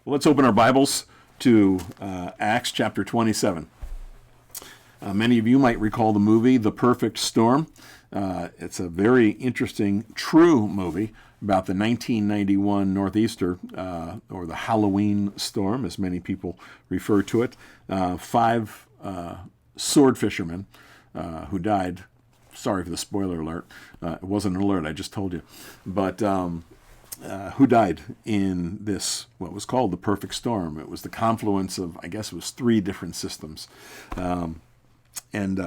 Well, let's open our Bibles to Acts chapter 27. Many of you might recall the movie The Perfect Storm. It's a very interesting, true movie about the 1991 Northeaster, or the Halloween storm, as many people refer to it. Five sword fishermen who died. Sorry for the spoiler alert. It wasn't an alert, I just told you. But who died in this, what was called the perfect storm. It was the confluence of, I guess it was three different systems, and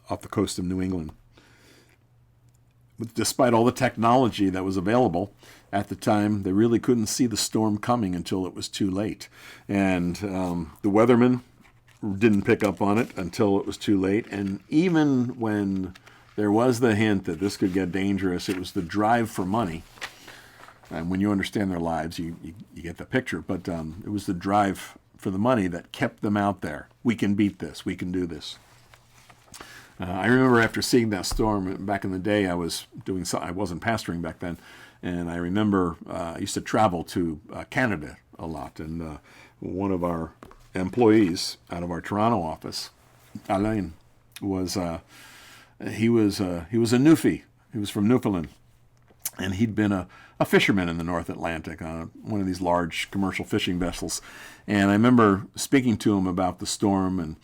off the coast of New England. Despite all the technology that was available at the time, they really couldn't see the storm coming until it was too late. And the weathermen didn't pick up on it until it was too late. And even when there was the hint that this could get dangerous, it was the drive for money. And when you understand their lives, you get the picture. But it was the drive for the money that kept them out there. We can beat this. We can do this. I remember after seeing that storm back in the day, I wasn't pastoring back then, and I remember I used to travel to Canada a lot. And one of our employees out of our Toronto office, Alain, he was a Newfie. He was from Newfoundland. And he'd been a fisherman in the North Atlantic on one of these large commercial fishing vessels. And I remember speaking to him about the storm,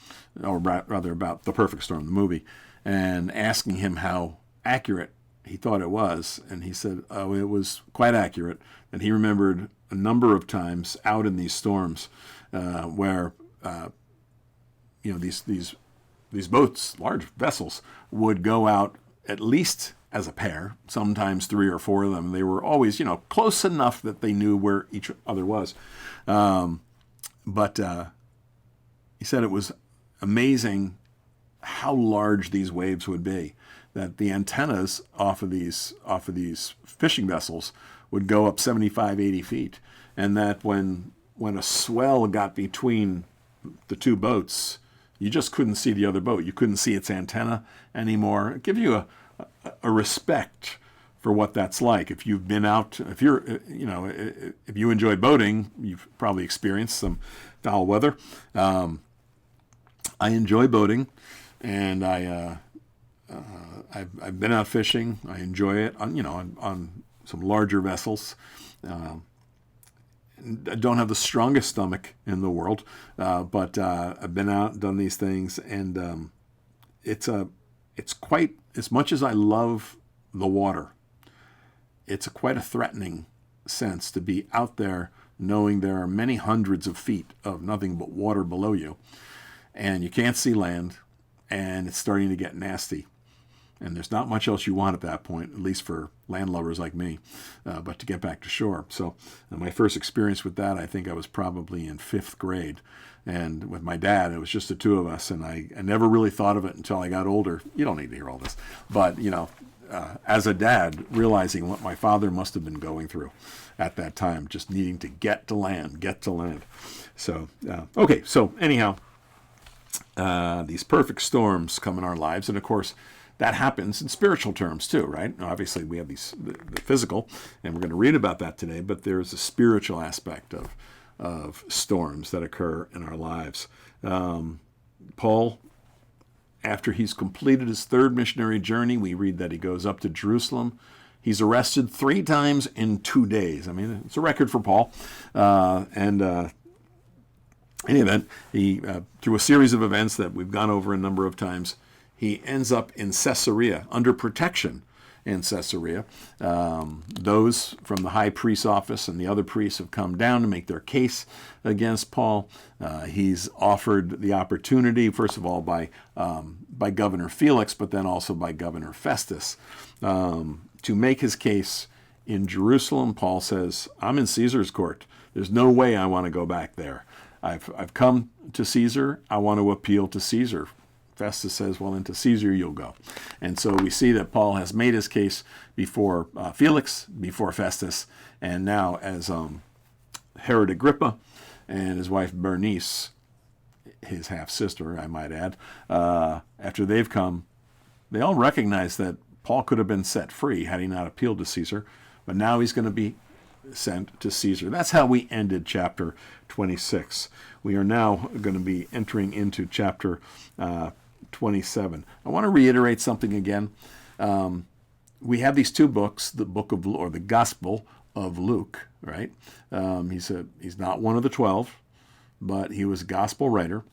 or rather about The Perfect Storm, the movie, and asking him how accurate he thought it was. And he said, oh, it was quite accurate. And he remembered a number of times out in these storms where these boats, large vessels, would go out at least as a pair, sometimes three or four of them. They were always, close enough that they knew where each other was. But he said it was amazing how large these waves would be, that the antennas off of these fishing vessels would go up 75, 80 feet. And that when a swell got between the two boats, you just couldn't see the other boat. You couldn't see its antenna anymore. It gives you a respect for what that's like. If you've been out, if you enjoy boating, you've probably experienced some foul weather. I enjoy boating, and I've been out fishing. I enjoy it on some larger vessels. I don't have the strongest stomach in the world, but I've been out, done these things, and it's quite, as much as I love the water, it's quite a threatening sense to be out there knowing there are many hundreds of feet of nothing but water below you, and you can't see land, and it's starting to get nasty. And there's not much else you want at that point, at least for landlubbers like me, but to get back to shore. So my first experience with that, I think I was probably in 5th grade. And with my dad, it was just the two of us, and I never really thought of it until I got older. You don't need to hear all this. But, as a dad, realizing what my father must have been going through at that time, just needing to get to land. So, okay, so anyhow, these perfect storms come in our lives, and of course, that happens in spiritual terms too, right? Obviously, we have the physical, and we're going to read about that today, but there's a spiritual aspect of storms that occur in our lives. Paul, after he's completed his 3rd missionary journey, we read that he goes up to Jerusalem. He's arrested 3 times in 2 days. I mean, it's a record for Paul. In any event, he, through a series of events that we've gone over a number of times, he ends up in Caesarea, under protection in Caesarea. Those from the high priest's office and the other priests have come down to make their case against Paul. He's offered the opportunity, first of all, by Governor Felix, but then also by Governor Festus, to make his case in Jerusalem. Paul says, I'm in Caesar's court. There's no way I want to go back there. I've come to Caesar. I want to appeal to Caesar. Festus says, well, into Caesar you'll go. And so we see that Paul has made his case before Felix, before Festus, and now as Herod Agrippa and his wife Bernice, his half-sister, I might add, after they've come, they all recognize that Paul could have been set free had he not appealed to Caesar, but now he's going to be sent to Caesar. That's how we ended chapter 26. We are now going to be entering into chapter 27. I want to reiterate something again. We have these two books, the book of, or the Gospel of Luke, right? He's not one of the 12, but he was a gospel writer.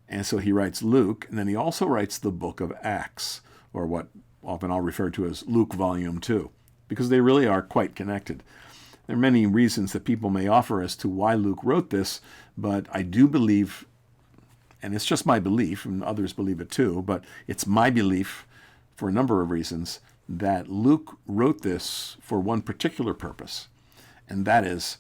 And so he writes Luke, and then he also writes the book of Acts, or what often I'll refer to as Luke Volume 2, because they really are quite connected. There are many reasons that people may offer as to why Luke wrote this, but I do believe, and it's just my belief, and others believe it too, but it's my belief for a number of reasons that Luke wrote this for one particular purpose, and that is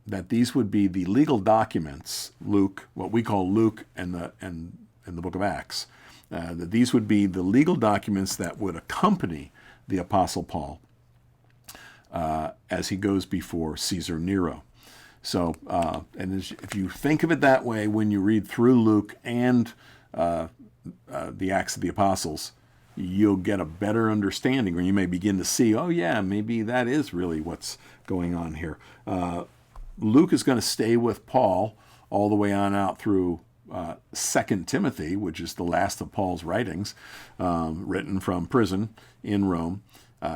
that these would be the legal documents, Luke, what we call Luke and the book of Acts, that these would be the legal documents that would accompany the Apostle Paul as he goes before Caesar Nero. So, if you think of it that way, when you read through Luke and the Acts of the Apostles, you'll get a better understanding, or you may begin to see, oh yeah, maybe that is really what's going on here. Luke is going to stay with Paul all the way on out through 2 Timothy, which is the last of Paul's writings, written from prison in Rome.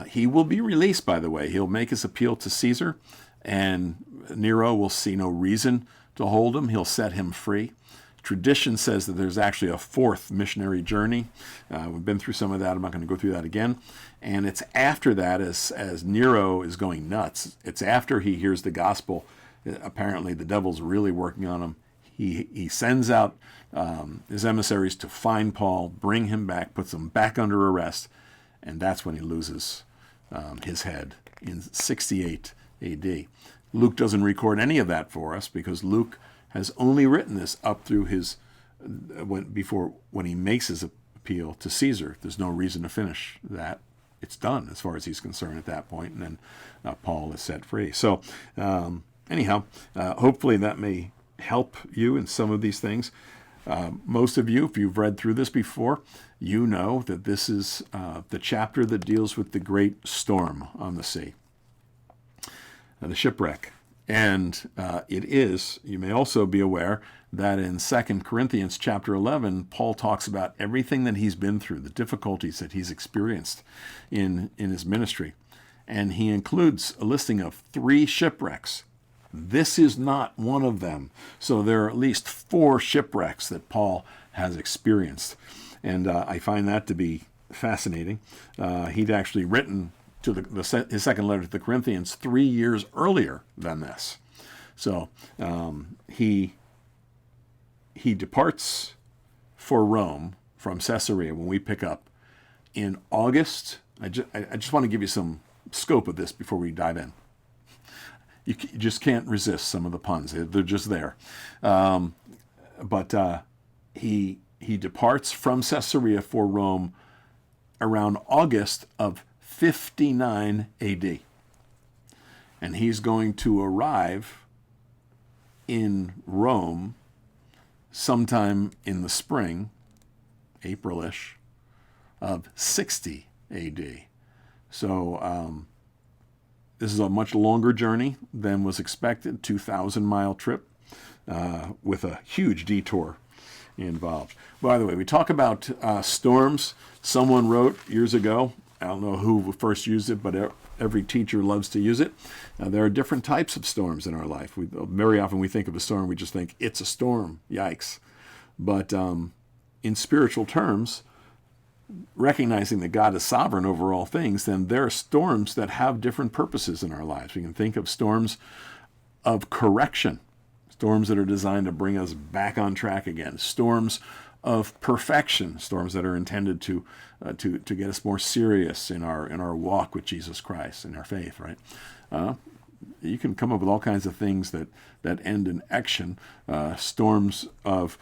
He will be released, by the way. He'll make his appeal to Caesar, and Nero will see no reason to hold him. He'll set him free. Tradition says that there's actually a fourth missionary journey. We've been through some of that. I'm not going to go through that again. And it's after that, as Nero is going nuts, it's after he hears the gospel. Apparently the devil's really working on him. He sends out his emissaries to find Paul, bring him back, puts him back under arrest, and that's when he loses his head in 68 AD. Luke doesn't record any of that for us because Luke has only written this up through when he makes his appeal to Caesar. There's no reason to finish that. It's done as far as he's concerned at that point, and then Paul is set free. So anyhow, hopefully that may help you in some of these things. Most of you, if you've read through this before, you know that this is the chapter that deals with the great storm on the sea, the shipwreck. And it is, you may also be aware that in 2 Corinthians chapter 11, Paul talks about everything that he's been through, the difficulties that he's experienced in his ministry. And he includes a listing of 3 shipwrecks. This is not one of them. So there are at least 4 shipwrecks that Paul has experienced. And I find that to be fascinating. He'd actually written to his second letter to the Corinthians 3 years earlier than this. So he departs for Rome from Caesarea when we pick up in August. I just want to give you some scope of this before we dive in. You just can't resist some of the puns. They're just there. But he departs from Caesarea for Rome around August of 59 AD. And he's going to arrive in Rome sometime in the spring, April-ish, of 60 AD. So this is a much longer journey than was expected, 2,000-mile trip with a huge detour involved. By the way, we talk about storms. Someone wrote years ago, I don't know who first used it, but every teacher loves to use it. There are different types of storms in our life. Very often we think of a storm, we just think, it's a storm, yikes. But in spiritual terms, recognizing that God is sovereign over all things, then there are storms that have different purposes in our lives. We can think of storms of correction, storms that are designed to bring us back on track again, storms of perfection, storms that are intended to get us more serious in our walk with Jesus Christ, in our faith, right? You can come up with all kinds of things that end in action, storms of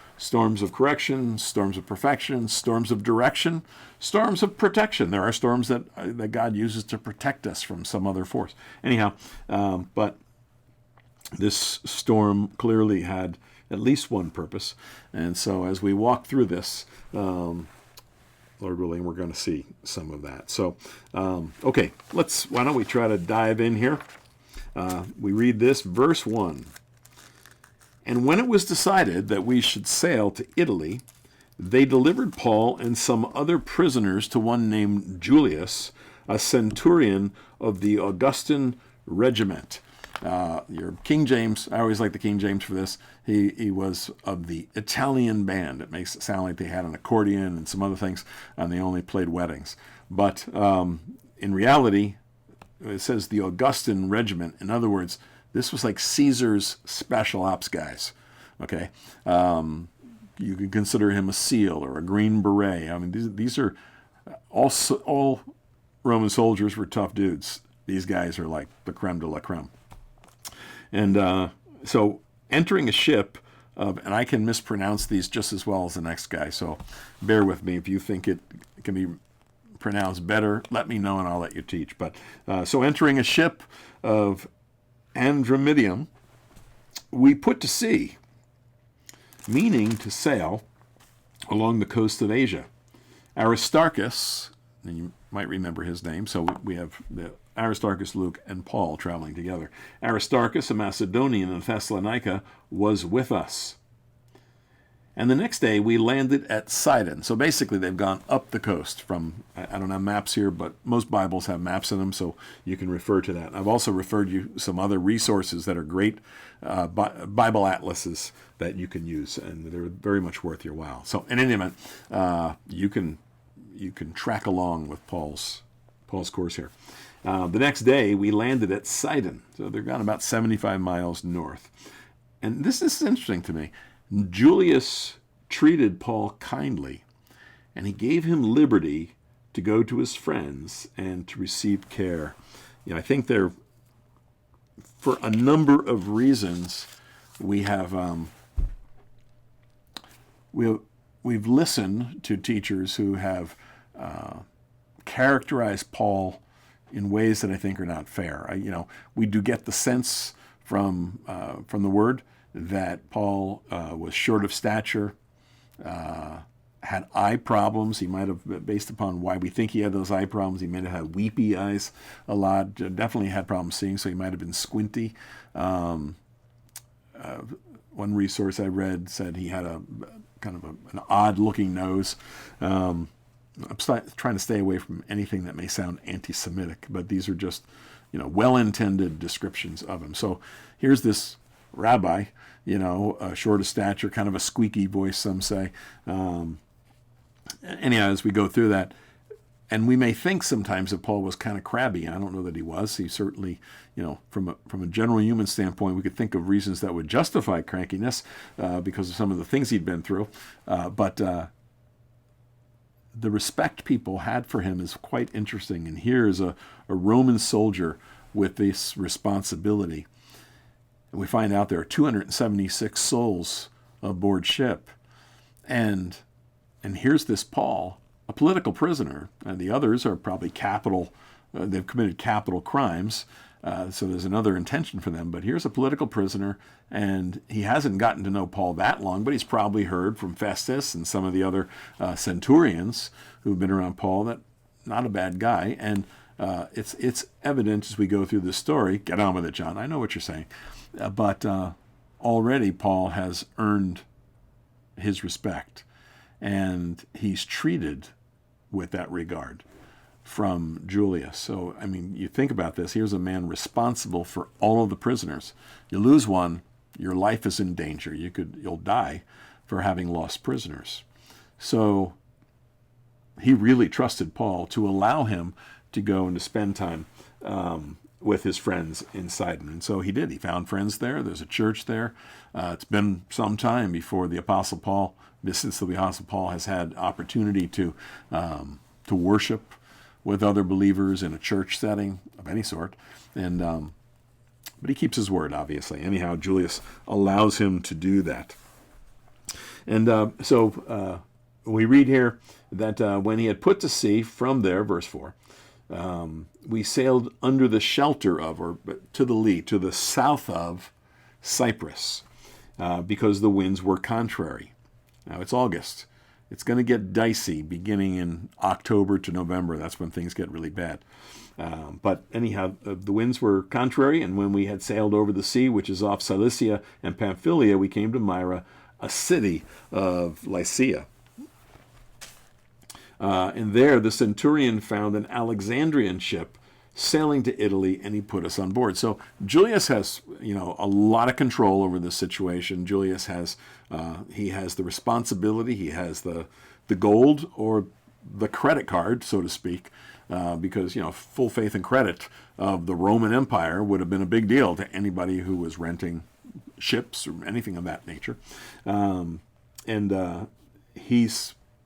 correction, storms of perfection, storms of direction, storms of protection. There are storms that God uses to protect us from some other force. Anyhow, but this storm clearly had at least one purpose. And so as we walk through this, Lord willing, we're going to see some of that. So, okay, why don't we try to dive in here? We read this, verse 1. And when it was decided that we should sail to Italy, they delivered Paul and some other prisoners to one named Julius, a centurion of the Augustan regiment. Your King James, I always like the King James for this. He was of the Italian band. It makes it sound like they had an accordion and some other things, and they only played weddings. But in reality, it says the Augustan regiment. In other words, this was like Caesar's special ops guys. Okay, you can consider him a SEAL or a Green Beret. I mean, these are all Roman soldiers were tough dudes. These guys are like the creme de la creme. And so entering a ship and I can mispronounce these just as well as the next guy, so bear with me. If you think it can be pronounced better, let me know and I'll let you teach. But so entering a ship of Andromedium, we put to sea, meaning to sail along the coast of Asia. Aristarchus, and you might remember his name, so we have the Aristarchus, Luke, and Paul traveling together. Aristarchus, a Macedonian in Thessalonica, was with us. And the next day we landed at Sidon. So basically they've gone up the coast from, I don't have maps here, but most Bibles have maps in them, so you can refer to that. I've also referred you some other resources that are great Bible atlases that you can use, and they're very much worth your while. So in any event, you can track along with Paul's course here. The next day we landed at Sidon. So they're gone about 75 miles north. And this is interesting to me. Julius treated Paul kindly, and he gave him liberty to go to his friends and to receive care. I think there, for a number of reasons, we've listened to teachers who have characterized Paul in ways that I think are not fair. We do get the sense from the Word that Paul was short of stature, had eye problems. He might have, based upon why we think he had those eye problems, he might have had weepy eyes a lot. Definitely had problems seeing, so he might have been squinty. One resource I read said he had a kind of an odd-looking nose. I'm trying to stay away from anything that may sound anti-Semitic, but these are just, well-intended descriptions of him. So here's this rabbi, short of stature, kind of a squeaky voice, some say. Anyhow, as we go through that, and we may think sometimes that Paul was kind of crabby. I don't know that he was. He certainly, from a general human standpoint, we could think of reasons that would justify crankiness because of some of the things he'd been through. But the respect people had for him is quite interesting. And here is a Roman soldier with this responsibility. And we find out there are 276 souls aboard ship. And here's this Paul, a political prisoner, and the others are probably they've committed capital crimes, so there's another intention for them. But here's a political prisoner, and he hasn't gotten to know Paul that long, but he's probably heard from Festus and some of the other centurions who've been around Paul that not a bad guy. And it's evident as we go through this story. Get on with it, John. I know what you're saying. But already Paul has earned his respect, and he's treated with that regard from Julius. So, you think about this. Here's a man responsible for all of the prisoners. You lose one, your life is in danger. You'll die for having lost prisoners. So he really trusted Paul to allow him to go and to spend time with his friends in Sidon. And so he did. He found friends there. There's a church there. It's been some time before the Apostle Paul, since the Apostle Paul has had opportunity to worship with other believers in a church setting of any sort. And but he keeps his word, obviously. Anyhow, Julius allows him to do that. And so we read here that when he had put to sea from there, verse 4, we sailed under the shelter of, or to the lee, to the south of Cyprus, because the winds were contrary. Now it's August. It's going to get dicey beginning in October to November. That's when things get really bad. But anyhow, the winds were contrary, and when we had sailed over the sea, which is off Cilicia and Pamphylia, we came to Myra, a city of Lycia. And there the centurion found an Alexandrian ship sailing to Italy, and he put us on board. So Julius has, a lot of control over this situation. Julius has, he has the responsibility. He has the gold or the credit card, so to speak, because, full faith and credit of the Roman Empire would have been a big deal to anybody who was renting ships or anything of that nature.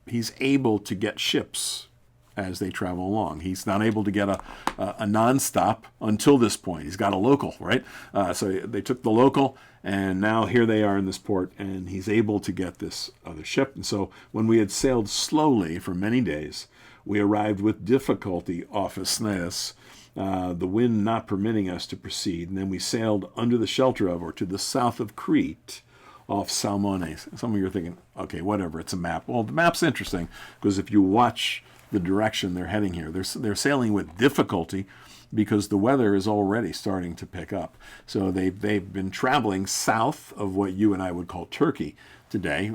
He's able to get ships as they travel along. He's not able to get a nonstop until this point. He's got a local, right? So they took the local, and now here they are in this port, and he's able to get this other ship. And so when we had sailed slowly for many days, we arrived with difficulty off Isthmus, the wind not permitting us to proceed. And then we sailed under the shelter of, or to the south of Crete, off Salmones. Some of you are thinking, okay, whatever, it's a map. Well, the map's interesting because if you watch the direction they're heading here, they're sailing with difficulty because the weather is already starting to pick up. So they've been traveling south of what you and I would call Turkey today,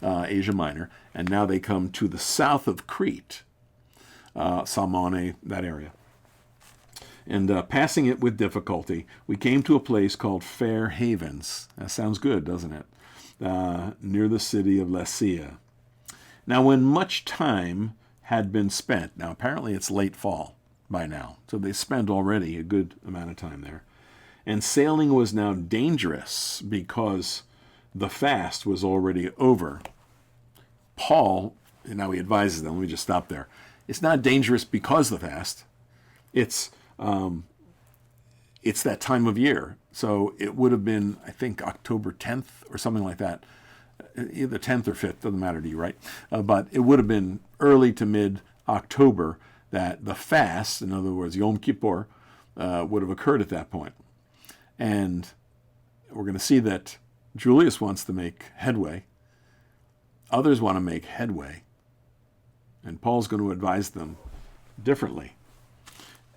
Asia Minor, and now they come to the south of Crete, Salmone, that area. And passing it with difficulty, we came to a place called Fair Havens. That sounds good, doesn't it? Near the city of Lycia. Now, when much time had been spent, now apparently it's late fall by now, so they spent already a good amount of time there, and sailing was now dangerous because the fast was already over. Paul, and now he advises them, let me just stop there. It's not dangerous because of the fast. It's that time of year. So it would have been, I think, October 10th or something like that. Either 10th or 5th, doesn't matter to you, right? But it would have been early to mid-October that the fast, in other words, Yom Kippur, would have occurred at that point. And we're going to see that Julius wants to make headway. Others want to make headway. And Paul's going to advise them differently.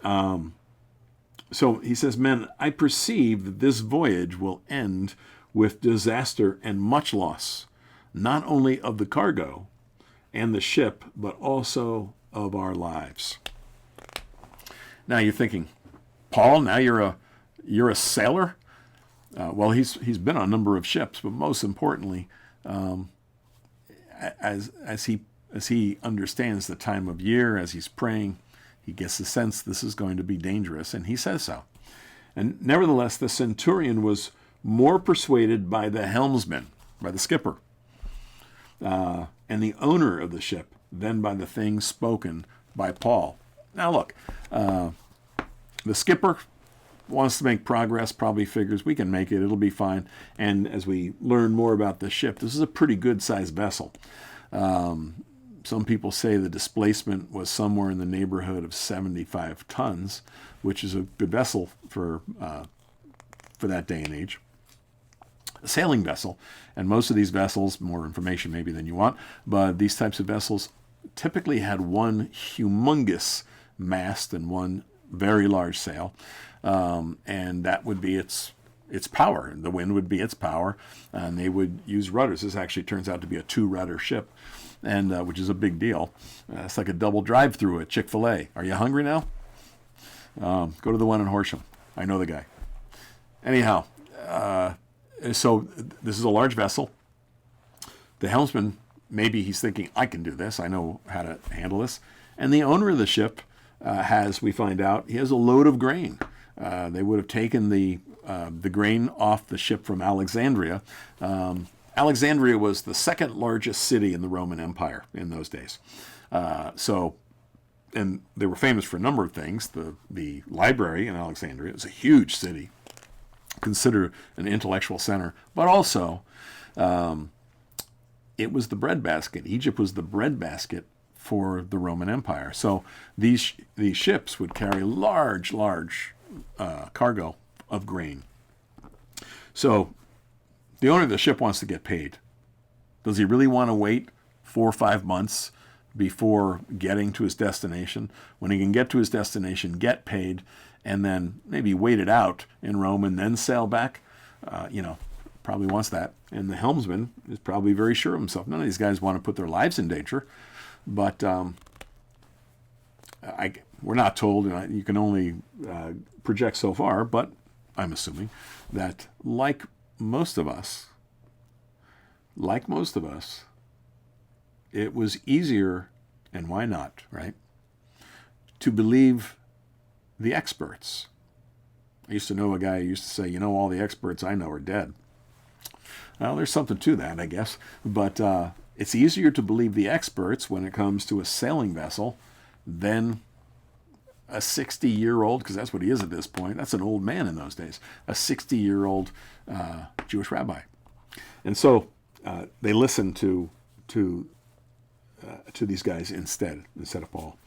So he says, men, I perceive that this voyage will end with disaster and much loss, not only of the cargo and the ship, but also of our lives. Now you're thinking, Paul, now you're a sailor? Well, he's been on a number of ships, but most importantly, as he understands the time of year, as he's praying, he gets the sense this is going to be dangerous, and he says so. And nevertheless, the centurion was more persuaded by the helmsman, by the skipper, and the owner of the ship than by the things spoken by Paul. Now look, the skipper wants to make progress, probably figures we can make it, it'll be fine. And as we learn more about the ship, this is a pretty good-sized vessel. Some people say the displacement was somewhere in the neighborhood of 75 tons, which is a good vessel for that day and age. A sailing vessel, and most of these vessels, more information maybe than you want, but these types of vessels typically had one humongous mast and one very large sail, and that would be its power. The wind would be its power, and they would use rudders. This actually turns out to be a 2-rudder ship, and which is a big deal. It's like a double drive-through at Chick-fil-A. Are you hungry now? Go to the one in Horsham. I know the guy. Anyhow, so this is a large vessel. The helmsman, maybe he's thinking, I can do this. I know how to handle this. And the owner of the ship we find out, he has a load of grain. They would have taken the grain off the ship from Alexandria. Alexandria was the second largest city in the Roman Empire in those days. And they were famous for a number of things. The library in Alexandria is a huge city, considered an intellectual center, but also it was the breadbasket. Egypt was the breadbasket for the Roman Empire. So these ships would carry large cargo of grain. So the owner of the ship wants to get paid. Does he really want to wait 4 or 5 months before getting to his destination. When he can get to his destination, get paid, and then maybe wait it out in Rome and then sail back, probably wants that. And the helmsman is probably very sure of himself. None of these guys want to put their lives in danger, but we're not told, and you can only project so far, but I'm assuming that like most of us, it was easier, and why not, right, to believe the experts. I used to know a guy who used to say, all the experts I know are dead. Well, there's something to that, I guess. But it's easier to believe the experts when it comes to a sailing vessel than a 60-year-old, because that's what he is at this point. That's an old man in those days, a 60-year-old Jewish rabbi. And so they listened to these guys instead of Paul.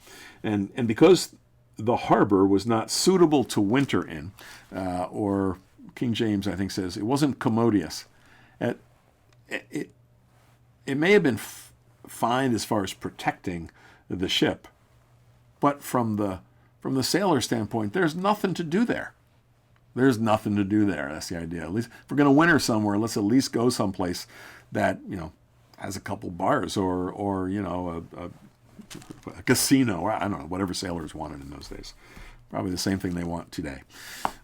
And because the harbor was not suitable to winter in, or King James, I think, says it wasn't commodious. It may have been fine as far as protecting the ship, but from the sailor standpoint, there's nothing to do there. There's nothing to do there. That's the idea. At least if we're going to winter somewhere, let's at least go someplace that has a couple bars or a casino, or I don't know, whatever sailors wanted in those days. Probably the same thing they want today.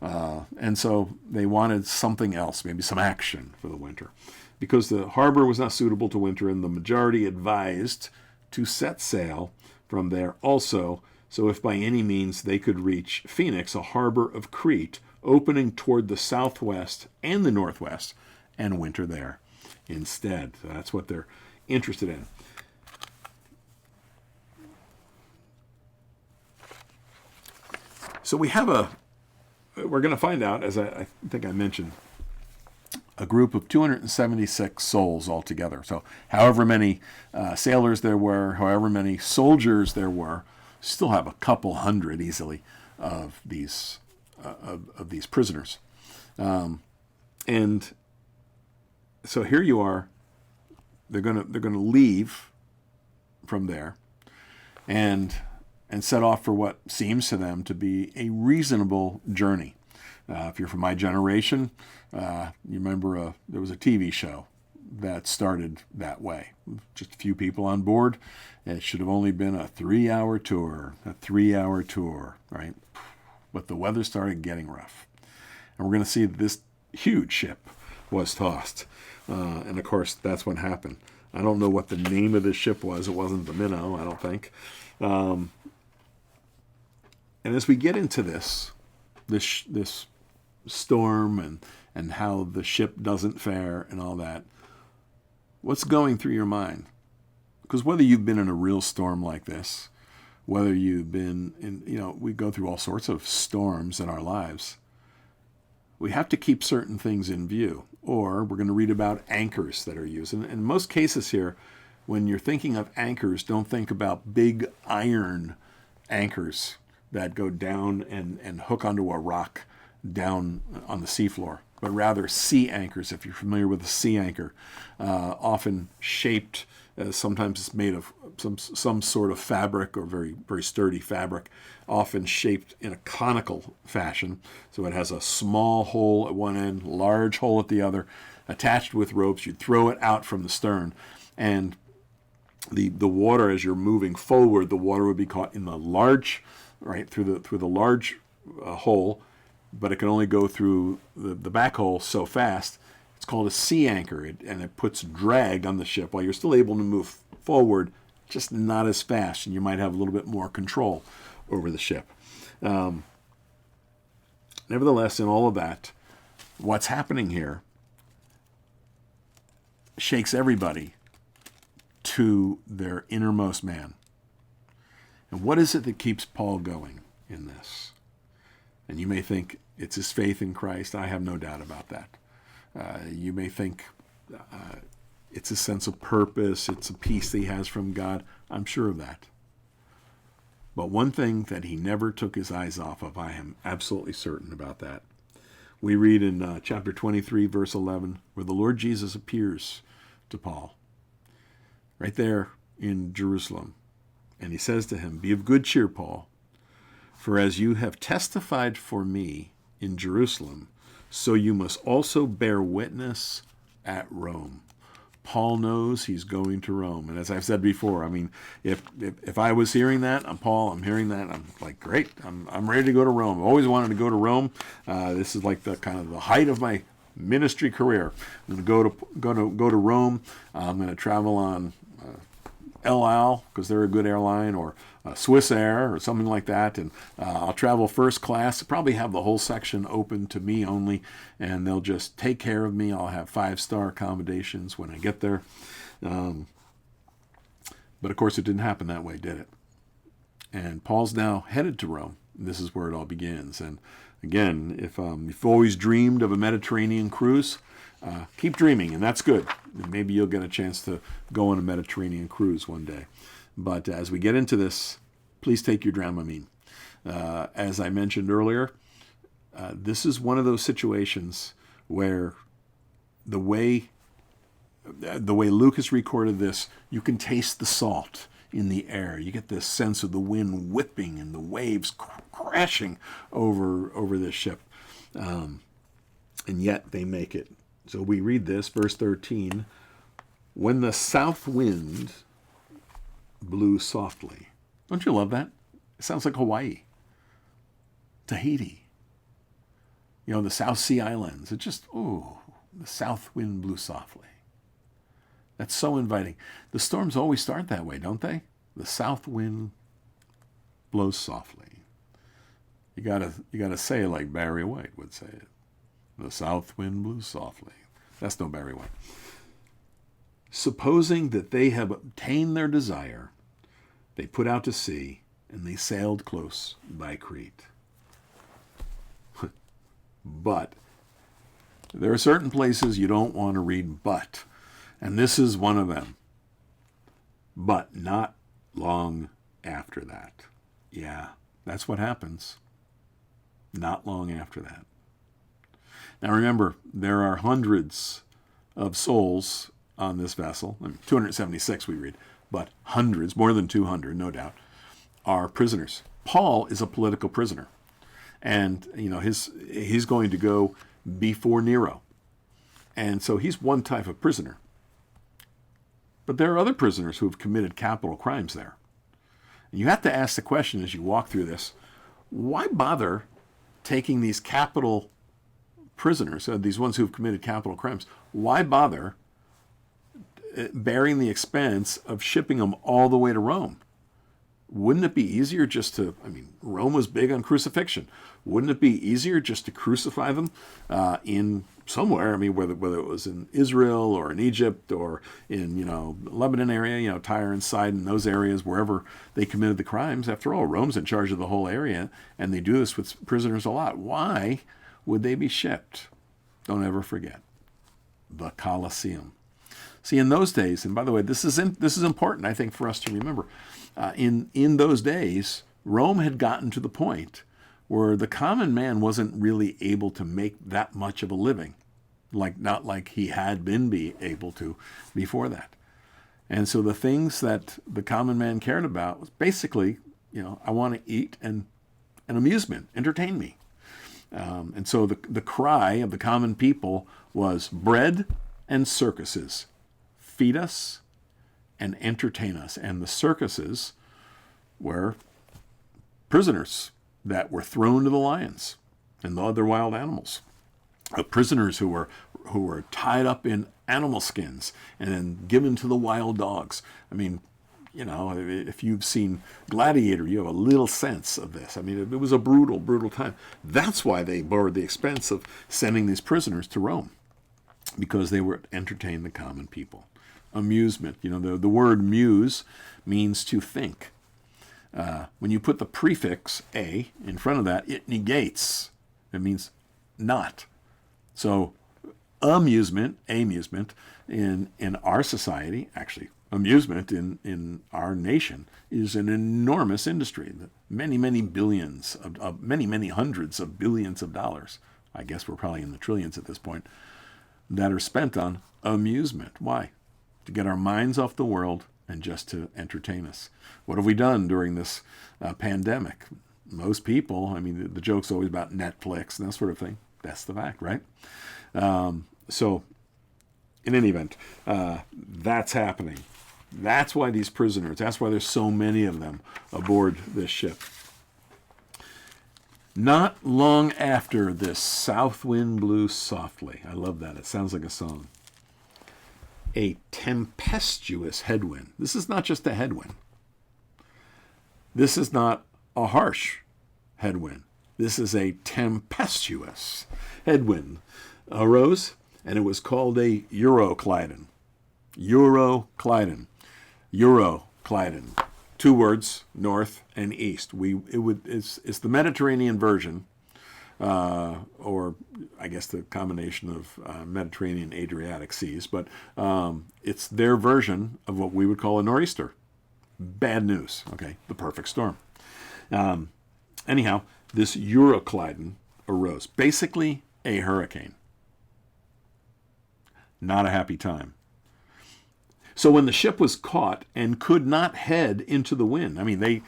And so they wanted something else, maybe some action for the winter. Because the harbor was not suitable to winter in, the majority advised to set sail from there also, so if by any means they could reach Phoenix, a harbor of Crete, opening toward the southwest and the northwest, and winter there instead. So that's what they're interested in. So we're going to find out, as I think I mentioned, a group of 276 souls altogether. So however many sailors there were, however many soldiers there were, still have a couple hundred easily of these prisoners. And so here you are. They're going to leave from there and set off for what seems to them to be a reasonable journey. If you're from my generation, you remember there was a TV show that started that way. Just a few people on board. It should have only been a 3-hour tour, right? But the weather started getting rough. And we're going to see that this huge ship was tossed. And of course, that's what happened. I don't know what the name of this ship was. It wasn't the Minnow, I don't think. And as we get into this storm and how the ship doesn't fare and all that, what's going through your mind? Because whether you've been in a real storm like this, whether you've been in, we go through all sorts of storms in our lives, we have to keep certain things in view. Or we're going to read about anchors that are used. And in most cases here, when you're thinking of anchors, don't think about big iron anchors that go down and hook onto a rock down on the seafloor, but rather sea anchors, if you're familiar with a sea anchor, often shaped, sometimes it's made of some sort of fabric or very, very sturdy fabric, often shaped in a conical fashion. So it has a small hole at one end, large hole at the other, attached with ropes. You'd throw it out from the stern, and the water, as you're moving forward, the water would be caught in the large, right, through the large hole, but it can only go through the back hole so fast. It's called a sea anchor, and it puts drag on the ship while you're still able to move forward, just not as fast, and you might have a little bit more control over the ship. Nevertheless, in all of that, what's happening here shakes everybody to their innermost man. And what is it that keeps Paul going in this? And you may think it's his faith in Christ. I have no doubt about that. You may think it's a sense of purpose. It's a peace that he has from God. I'm sure of that. But one thing that he never took his eyes off of, I am absolutely certain about that. We read in chapter 23, verse 11, where the Lord Jesus appears to Paul. right there in Jerusalem. And he says to him, "Be of good cheer, Paul, for as you have testified for me in Jerusalem, so you must also bear witness at Rome." Paul knows he's going to Rome. And as I've said before, I mean, if I was hearing that, I'm Paul, I'm hearing that, I'm like, great, I'm ready to go to Rome. I've always wanted to go to Rome. This is like the kind of the height of my ministry career. I'm going to go to Rome. I'm going to travel on El Al, because they're a good airline, or Swiss Air or something like that, and I'll travel first class. Probably have the whole section open to me only, and they'll just take care of me. I'll have 5-star accommodations when I get there. But of course it didn't happen that way, did it? And Paul's now headed to Rome. This is where it all begins. And again, if you've always dreamed of a Mediterranean cruise, keep dreaming, and that's good. Maybe you'll get a chance to go on a Mediterranean cruise one day. But as we get into this, please take your Dramamine. As I mentioned earlier, this is one of those situations where the way Luke has recorded this, you can taste the salt in the air. You get this sense of the wind whipping and the waves crashing over this ship. And yet they make it. So we read this, verse 13, "When the south wind blew softly." Don't you love that? It sounds like Hawaii, Tahiti, the South Sea Islands. It just, the south wind blew softly. That's so inviting. The storms always start that way, don't they? The south wind blows softly. You gotta say it like Barry White would say it. The south wind blew softly. That's no Barry White. "Supposing that they have obtained their desire, they put out to sea, and they sailed close by Crete." But there are certain places you don't want to read "but," and this is one of them. "But not long after that." Yeah, that's what happens. Not long after that. Now remember, there are hundreds of souls on this vessel. 276 we read, but hundreds, more than 200, no doubt, are prisoners. Paul is a political prisoner, and he's going to go before Nero, and so he's one type of prisoner. But there are other prisoners who have committed capital crimes there, and you have to ask the question as you walk through this: why bother taking these capital prisoners, these ones who have committed capital crimes? Why bother bearing the expense of shipping them all the way to Rome? Wouldn't it be easier just to, Rome was big on crucifixion. Wouldn't it be easier just to crucify them in somewhere? Whether it was in Israel or in Egypt or in, Lebanon area, Tyre and Sidon, those areas, wherever they committed the crimes. After all, Rome's in charge of the whole area, and they do this with prisoners a lot. Why would they be shipped? Don't ever forget the Colosseum. See, in those days, and by the way, this is important, I think, for us to remember. In those days, Rome had gotten to the point where the common man wasn't really able to make that much of a living, not like he had been able to before that. And so the things that the common man cared about was basically, I want to eat and amusement, entertain me. And so the cry of the common people was bread and circuses. Feed us and entertain us. And the circuses were prisoners that were thrown to the lions and the other wild animals. Prisoners who were tied up in animal skins and then given to the wild dogs. If you've seen Gladiator, you have a little sense of this. It was a brutal, brutal time. That's why they bore the expense of sending these prisoners to Rome, because they were to entertain the common people. Amusement. The word muse means to think. When you put the prefix a in front of that, it negates. It means not. So amusement in our society, actually amusement in our nation, is an enormous industry. Many, many billions many hundreds of billions of dollars. I guess we're probably in the trillions at this point, that are spent on amusement. Why? To get our minds off the world and just to entertain us. What have we done during this pandemic? Most people, I mean, the joke's always about Netflix and that sort of thing. That's the fact, right? So, in any event, that's happening. That's why these prisoners, that's why there's so many of them aboard this ship. Not long after this, south wind blew softly. I love that. It sounds like a song. A tempestuous headwind. This is not just a headwind. This is not a harsh headwind. This is a tempestuous headwind. Arose, and it was called a Euroclydon. Euroclydon. Euroclydon. Two words, north and east. It's the Mediterranean version, or I guess the combination of Mediterranean Adriatic seas, but it's their version of what we would call a nor'easter. Bad news, okay, the perfect storm. Anyhow, this Euroclydon arose, basically a hurricane. Not a happy time. So when the ship was caught and could not head into the wind, I mean, they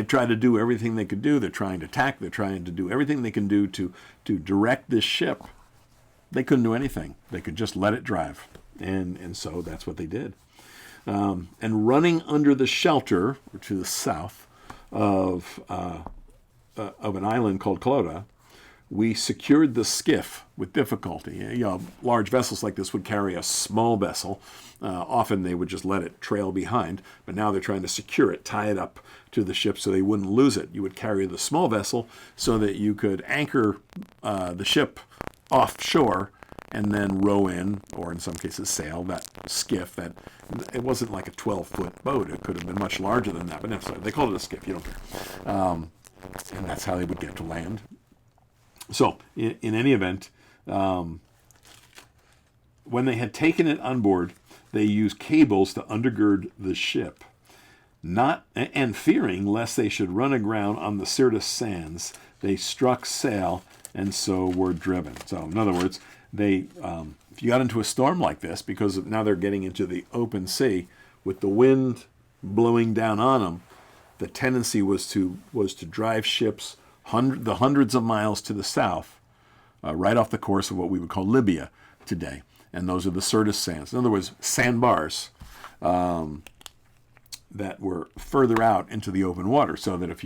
tried to do everything they could do. They're trying to tack. They're trying to do everything they can do to direct this ship. They couldn't do anything. They could just let it drive. And so that's what they did. And running under the shelter, or to the south, of an island called Clota, we secured the skiff with difficulty. You know, large vessels like this would carry a small vessel. Often they would just let it trail behind, but now they're trying to secure it, tie it up to the ship so they wouldn't lose it. You would carry the small vessel so that you could anchor the ship offshore and then row in, or in some cases sail, that skiff. That it wasn't like a 12-foot boat. It could have been much larger than that, but no, sorry, they called it a skiff. You don't care. And that's how they would get to land. So, in any event, when they had taken it on board, they used cables to undergird the ship, and fearing lest they should run aground on the Syrtis sands, they struck sail and so were driven. So, in other words, if you got into a storm like this, because now they're getting into the open sea with the wind blowing down on them, the tendency was to drive ships the hundreds of miles to the south, right off the course of what we would call Libya today. And those are the Syrtis sands. In other words, sandbars that were further out into the open water, so that if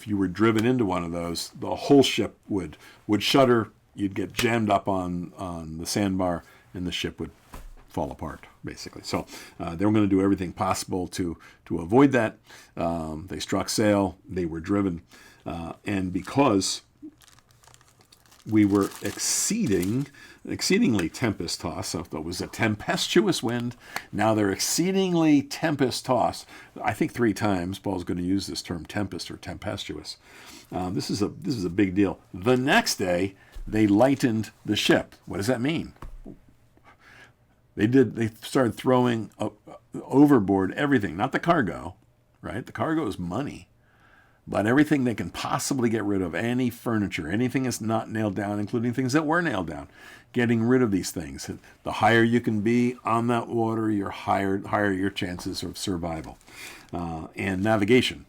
you were driven into one of those, the whole ship would shudder. You'd get jammed up on the sandbar, and the ship would fall apart, basically. So they were going to do everything possible to avoid that. They struck sail. They were driven. And because we were exceedingly tempest-tossed, so it was a tempestuous wind, now they're exceedingly tempest-tossed. I think 3 times Paul's going to use this term tempest or tempestuous. This is a big deal. The next day, they lightened the ship. What does that mean? They started throwing overboard everything, not the cargo, right? The cargo is money. But everything they can possibly get rid of, any furniture, anything that's not nailed down, including things that were nailed down, getting rid of these things. The higher you can be on that water, higher your chances of survival. And navigation,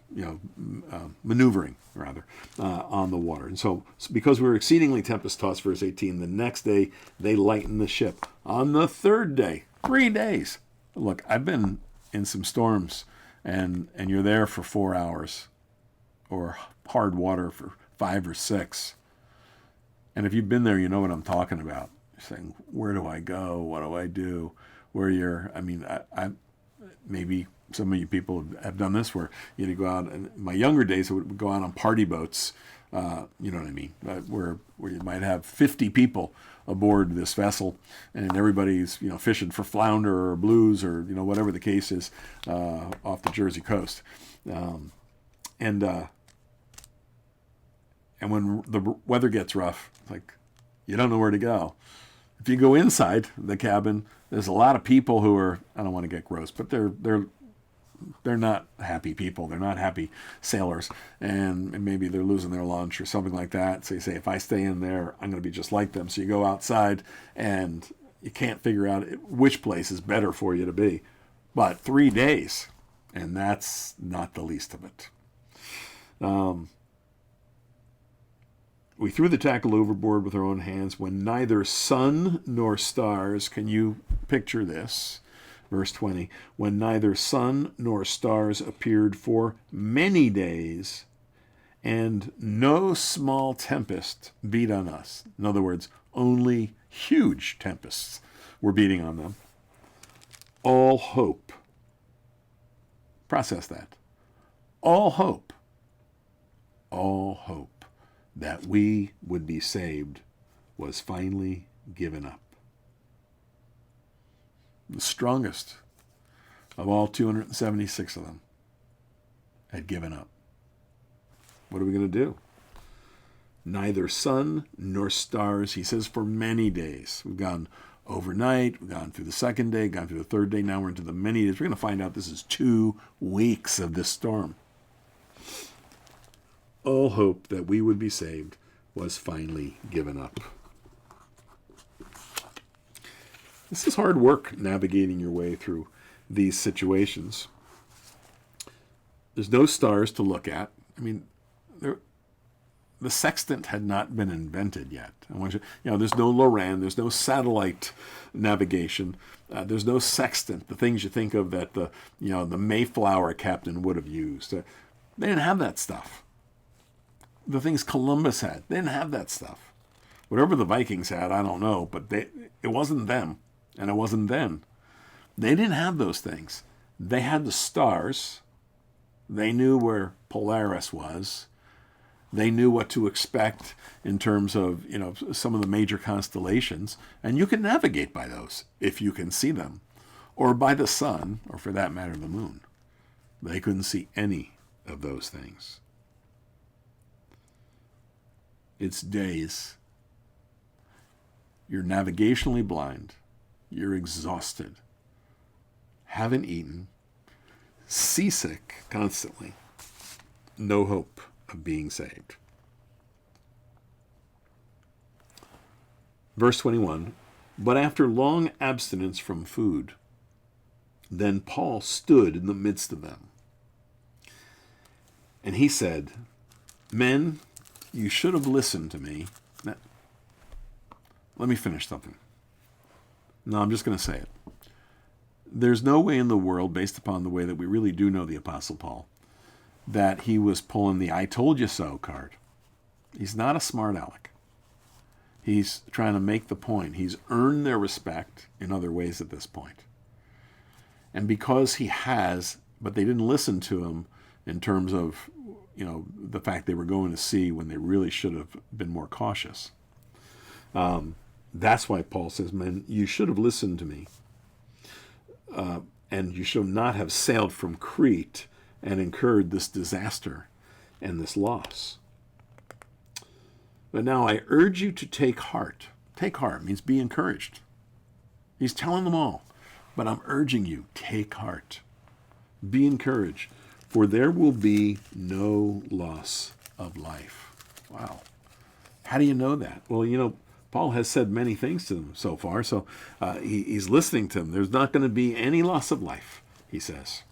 maneuvering, rather, on the water. And so because we were exceedingly tempest-tossed, verse 18, the next day they lightened the ship. On the third day, 3 days. Look, I've been in some storms, and you're there for 4 hours. Or hard water for 5 or 6. And if you've been there, you know what I'm talking about. You're saying, where do I go? What do I do? I maybe some of you people have done this, where you go out, and in my younger days, I would go out on party boats, you know what I mean, where you might have 50 people aboard this vessel, and everybody's, fishing for flounder or blues or, whatever the case is, off the Jersey coast. And when the weather gets rough, like, you don't know where to go. If you go inside the cabin, there's a lot of people who are, I don't want to get gross, but they're not happy people. They're not happy sailors. And maybe they're losing their lunch or something like that. So you say, if I stay in there, I'm going to be just like them. So you go outside, and you can't figure out which place is better for you to be. but 3 days, and that's not the least of it. We threw the tackle overboard with our own hands when neither sun nor stars, can you picture this? Verse 20, when neither sun nor stars appeared for many days, and no small tempest beat on us. In other words, only huge tempests were beating on them. All hope. Process that. All hope that we would be saved was finally given up. The strongest of all 276 of them had given up. What are we going to do? Neither sun nor stars, he says, for many days. We've gone overnight, we've gone through the second day, gone through the third day, now we're into the many days. We're going to find out this is 2 weeks of this storm. All hope that we would be saved was finally given up. This is hard work, navigating your way through these situations. There's no stars to look at. I mean, the sextant had not been invented yet. There's no Loran, there's no satellite navigation, there's no sextant, the things you think of that the Mayflower captain would have used. They didn't have that stuff. The things Columbus had, they didn't have that stuff. Whatever the Vikings had, I don't know, but it wasn't them, and it wasn't then. They didn't have those things. They had the stars. They knew where Polaris was. They knew what to expect in terms of, some of the major constellations. And you can navigate by those if you can see them. Or by the sun, or for that matter, the moon. They couldn't see any of those things. It's days. You're navigationally blind. You're exhausted. Haven't eaten. Seasick constantly. No hope of being saved. Verse 21, but after long abstinence from food, then Paul stood in the midst of them. And he said, men, you should have listened to me. Now, let me finish something. No, I'm just going to say it. There's no way in the world, based upon the way that we really do know the Apostle Paul, that he was pulling the I told you so card. He's not a smart aleck. He's trying to make the point. He's earned their respect in other ways at this point. And because he has, but they didn't listen to him in terms of, the fact they were going to sea when they really should have been more cautious. That's why Paul says, men, you should have listened to me. And you should not have sailed from Crete and incurred this disaster and this loss. But now I urge you to take heart. Take heart means be encouraged. He's telling them all, but I'm urging you, take heart. Be encouraged, for there will be no loss of life. Wow. How do you know that? Well, Paul has said many things to them so far, so he's listening to them. There's not going to be any loss of life, he says.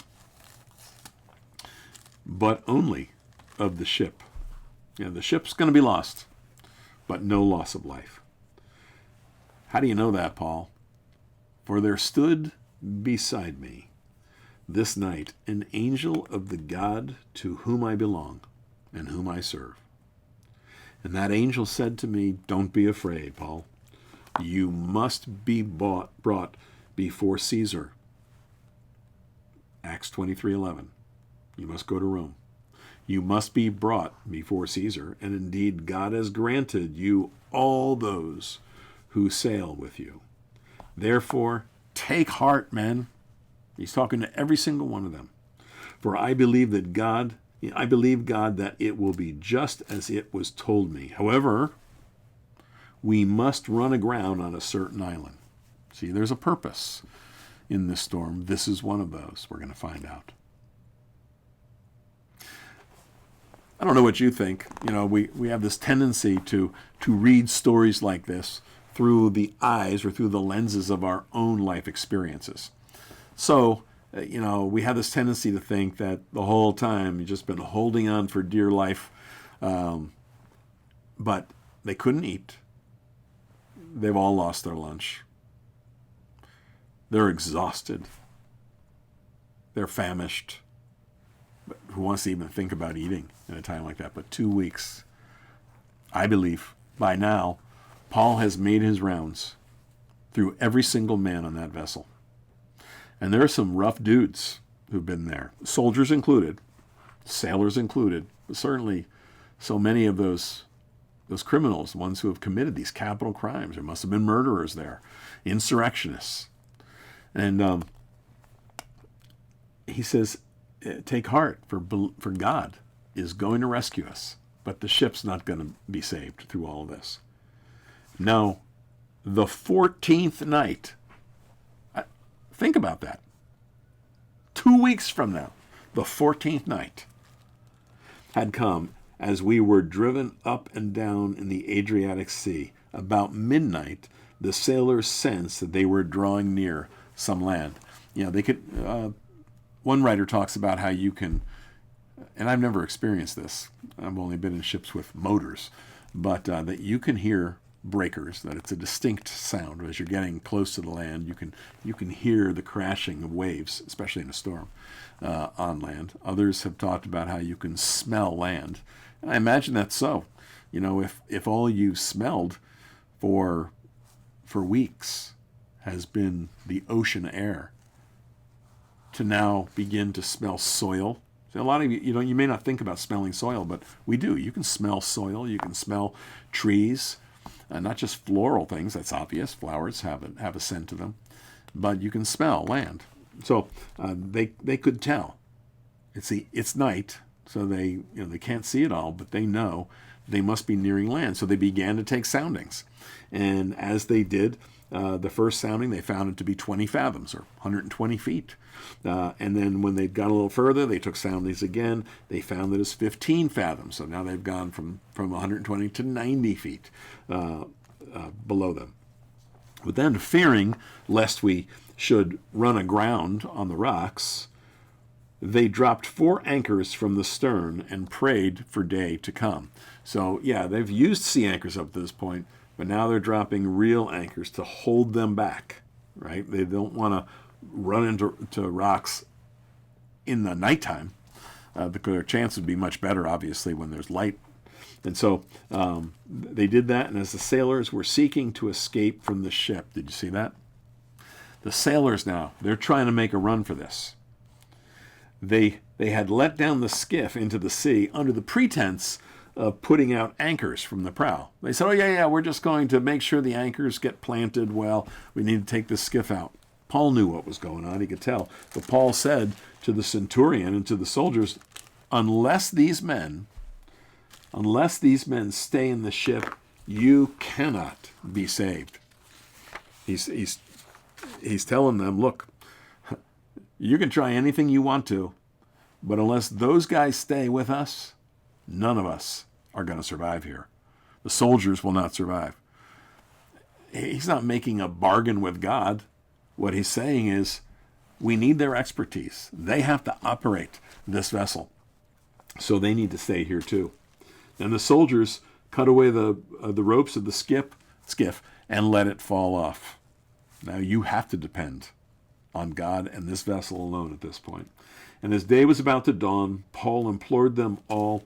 But only of the ship. The ship's going to be lost, but no loss of life. How do you know that, Paul? For there stood beside me this night an angel of the God to whom I belong and whom I serve. And that angel said to me, don't be afraid, Paul. You must be brought before Caesar. Acts 23:11. You must go to Rome. You must be brought before Caesar, and indeed God has granted you all those who sail with you. Therefore, take heart, men. He's talking to every single one of them. For I believe God that it will be just as it was told me. However, we must run aground on a certain island. See, there's a purpose in this storm. This is one of those. We're going to find out. I don't know what you think. We have this tendency to read stories like this through the eyes or through the lenses of our own life experiences. So we have this tendency to think that the whole time you've just been holding on for dear life. But they couldn't eat. They've all lost their lunch. They're exhausted. They're famished. But who wants to even think about eating in a time like that? But 2 weeks, I believe, by now, Paul has made his rounds through every single man on that vessel. And there are some rough dudes who've been there, soldiers included, sailors included, but certainly so many of those criminals, the ones who have committed these capital crimes. There must have been murderers there, insurrectionists. And he says, take heart, for God is going to rescue us, but the ship's not going to be saved through all of this. No, the 14th night, think about that. 2 weeks from now, the 14th night had come as we were driven up and down in the Adriatic Sea. About midnight, the sailors sensed that they were drawing near some land. They could. One writer talks about how you can, and I've never experienced this. I've only been in ships with motors, but that you can hear breakers, that it's a distinct sound as you're getting close to the land. You can hear the crashing of waves, especially in a storm, on land. Others have talked about how you can smell land. And I imagine that's so. If all you smelled for weeks has been the ocean air, to now begin to smell soil. So a lot of you, you may not think about smelling soil, but we do. You can smell soil. You can smell trees. Not just floral things, that's obvious. Flowers have a scent to them. But you can smell land. So they could tell. It's night, so they can't see it all, but they know they must be nearing land. So they began to take soundings. And as they did, the first sounding, they found it to be 20 fathoms, or 120 feet. And then when they'd gone a little further, they took soundings again. They found that it was 15 fathoms. So now they've gone from 120 to 90 feet below them. But then, fearing lest we should run aground on the rocks, they dropped 4 anchors from the stern and prayed for day to come. So, they've used sea anchors up to this point, but now they're dropping real anchors to hold them back, right? They don't want to run into rocks in the nighttime, because their chance would be much better, obviously, when there's light. And so they did that, and as the sailors were seeking to escape from the ship, did you see that? The sailors now, they're trying to make a run for this. They had let down the skiff into the sea under the pretense of putting out anchors from the prow. They said, we're just going to make sure the anchors get planted well. We need to take the skiff out. Paul knew what was going on. He could tell. But Paul said to the centurion and to the soldiers, unless these men stay in the ship, you cannot be saved. He's telling them, look, you can try anything you want to, but unless those guys stay with us, none of us are going to survive here. The soldiers will not survive. He's not making a bargain with God. What he's saying is, we need their expertise. They have to operate this vessel, so they need to stay here too. And the soldiers cut away the ropes of the skiff and let it fall off. Now you have to depend on God and this vessel alone at this point. And as day was about to dawn, Paul implored them all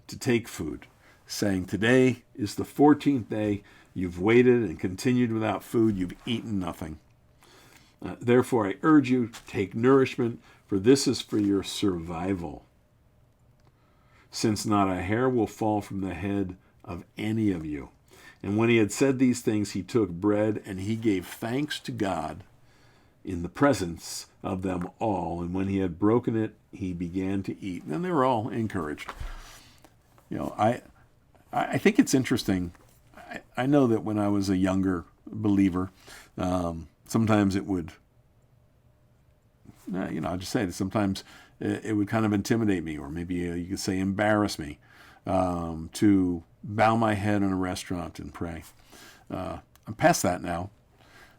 to take food, saying, today is the 14th day. You've waited and continued without food. You've eaten nothing. Therefore, I urge you, take nourishment, for this is for your survival, since not a hair will fall from the head of any of you. And when he had said these things, he took bread, and he gave thanks to God in the presence of them all. And when he had broken it, he began to eat. And they were all encouraged. I think it's interesting. I know that when I was a younger believer, sometimes it would, I'll just say that sometimes it would kind of intimidate me, or maybe you could say embarrass me, to bow my head in a restaurant and pray. I'm past that now.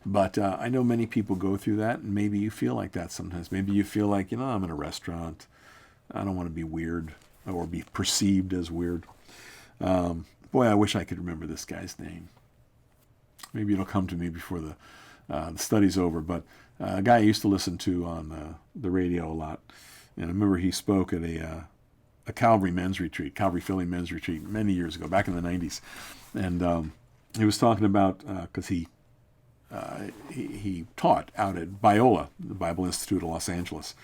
But I know many people go through that, and maybe you feel like that sometimes. Maybe you feel like, I'm in a restaurant. I don't want to be weird or be perceived as weird. Boy, I wish I could remember this guy's name. Maybe it'll come to me before the study's over. But a guy I used to listen to on the radio a lot. And I remember he spoke at a Calvary men's retreat, Calvary Philly men's retreat many years ago, back in the 90s. And he was talking about, because he taught out at Biola, the Bible Institute of Los Angeles.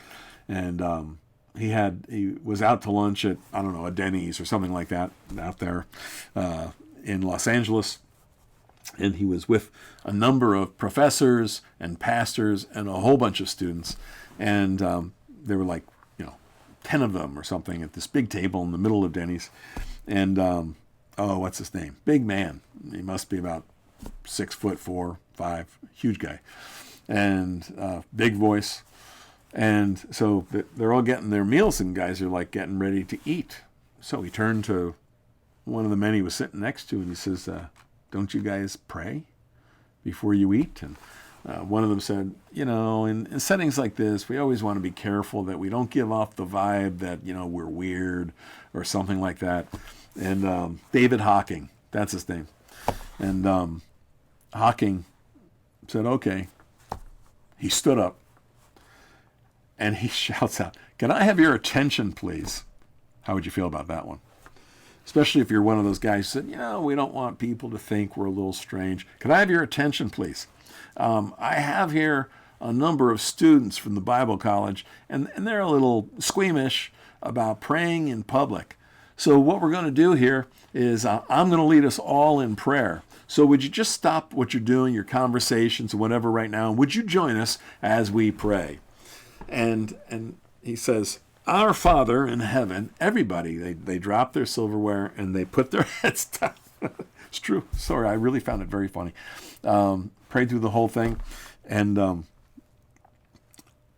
And he was out to lunch at, I don't know, a Denny's or something like that out there in Los Angeles. And he was with a number of professors and pastors and a whole bunch of students. And there were like, 10 of them or something at this big table in the middle of Denny's. And, what's his name? Big man. He must be about 6'4", 5", huge guy. And big voice. And so they're all getting their meals, and guys are like getting ready to eat. So he turned to one of the men he was sitting next to, and he says, don't you guys pray before you eat? And one of them said, in settings like this, we always want to be careful that we don't give off the vibe that, we're weird or something like that. And David Hawking, that's his name. And Hawking said, okay. He stood up and he shouts out, can I have your attention, please? How would you feel about that one? Especially if you're one of those guys who said, we don't want people to think we're a little strange. Can I have your attention, please? I have here a number of students from the Bible college, and they're a little squeamish about praying in public. So what we're going to do here is I'm going to lead us all in prayer. So would you just stop what you're doing, your conversations, whatever right now, and would you join us as we pray? And he says, Our Father in heaven, everybody, they drop their silverware and they put their heads down. It's true. Sorry, I really found it very funny. Prayed through the whole thing. And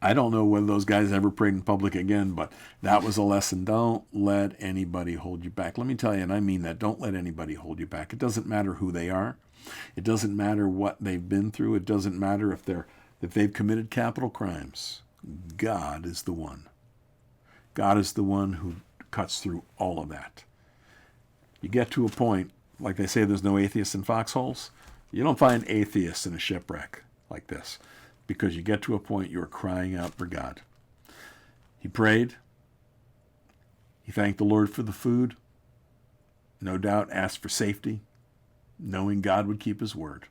I don't know whether those guys ever prayed in public again, but that was a lesson. Don't let anybody hold you back. Let me tell you, and I mean that, don't let anybody hold you back. It doesn't matter who they are. It doesn't matter what they've been through. It doesn't matter if they've committed capital crimes. God is the one. God is the one who cuts through all of that. You get to a point, like they say there's no atheists in foxholes. You don't find atheists in a shipwreck like this, because you get to a point you're crying out for God. He prayed. He thanked the Lord for the food. No doubt asked for safety, knowing God would keep his word.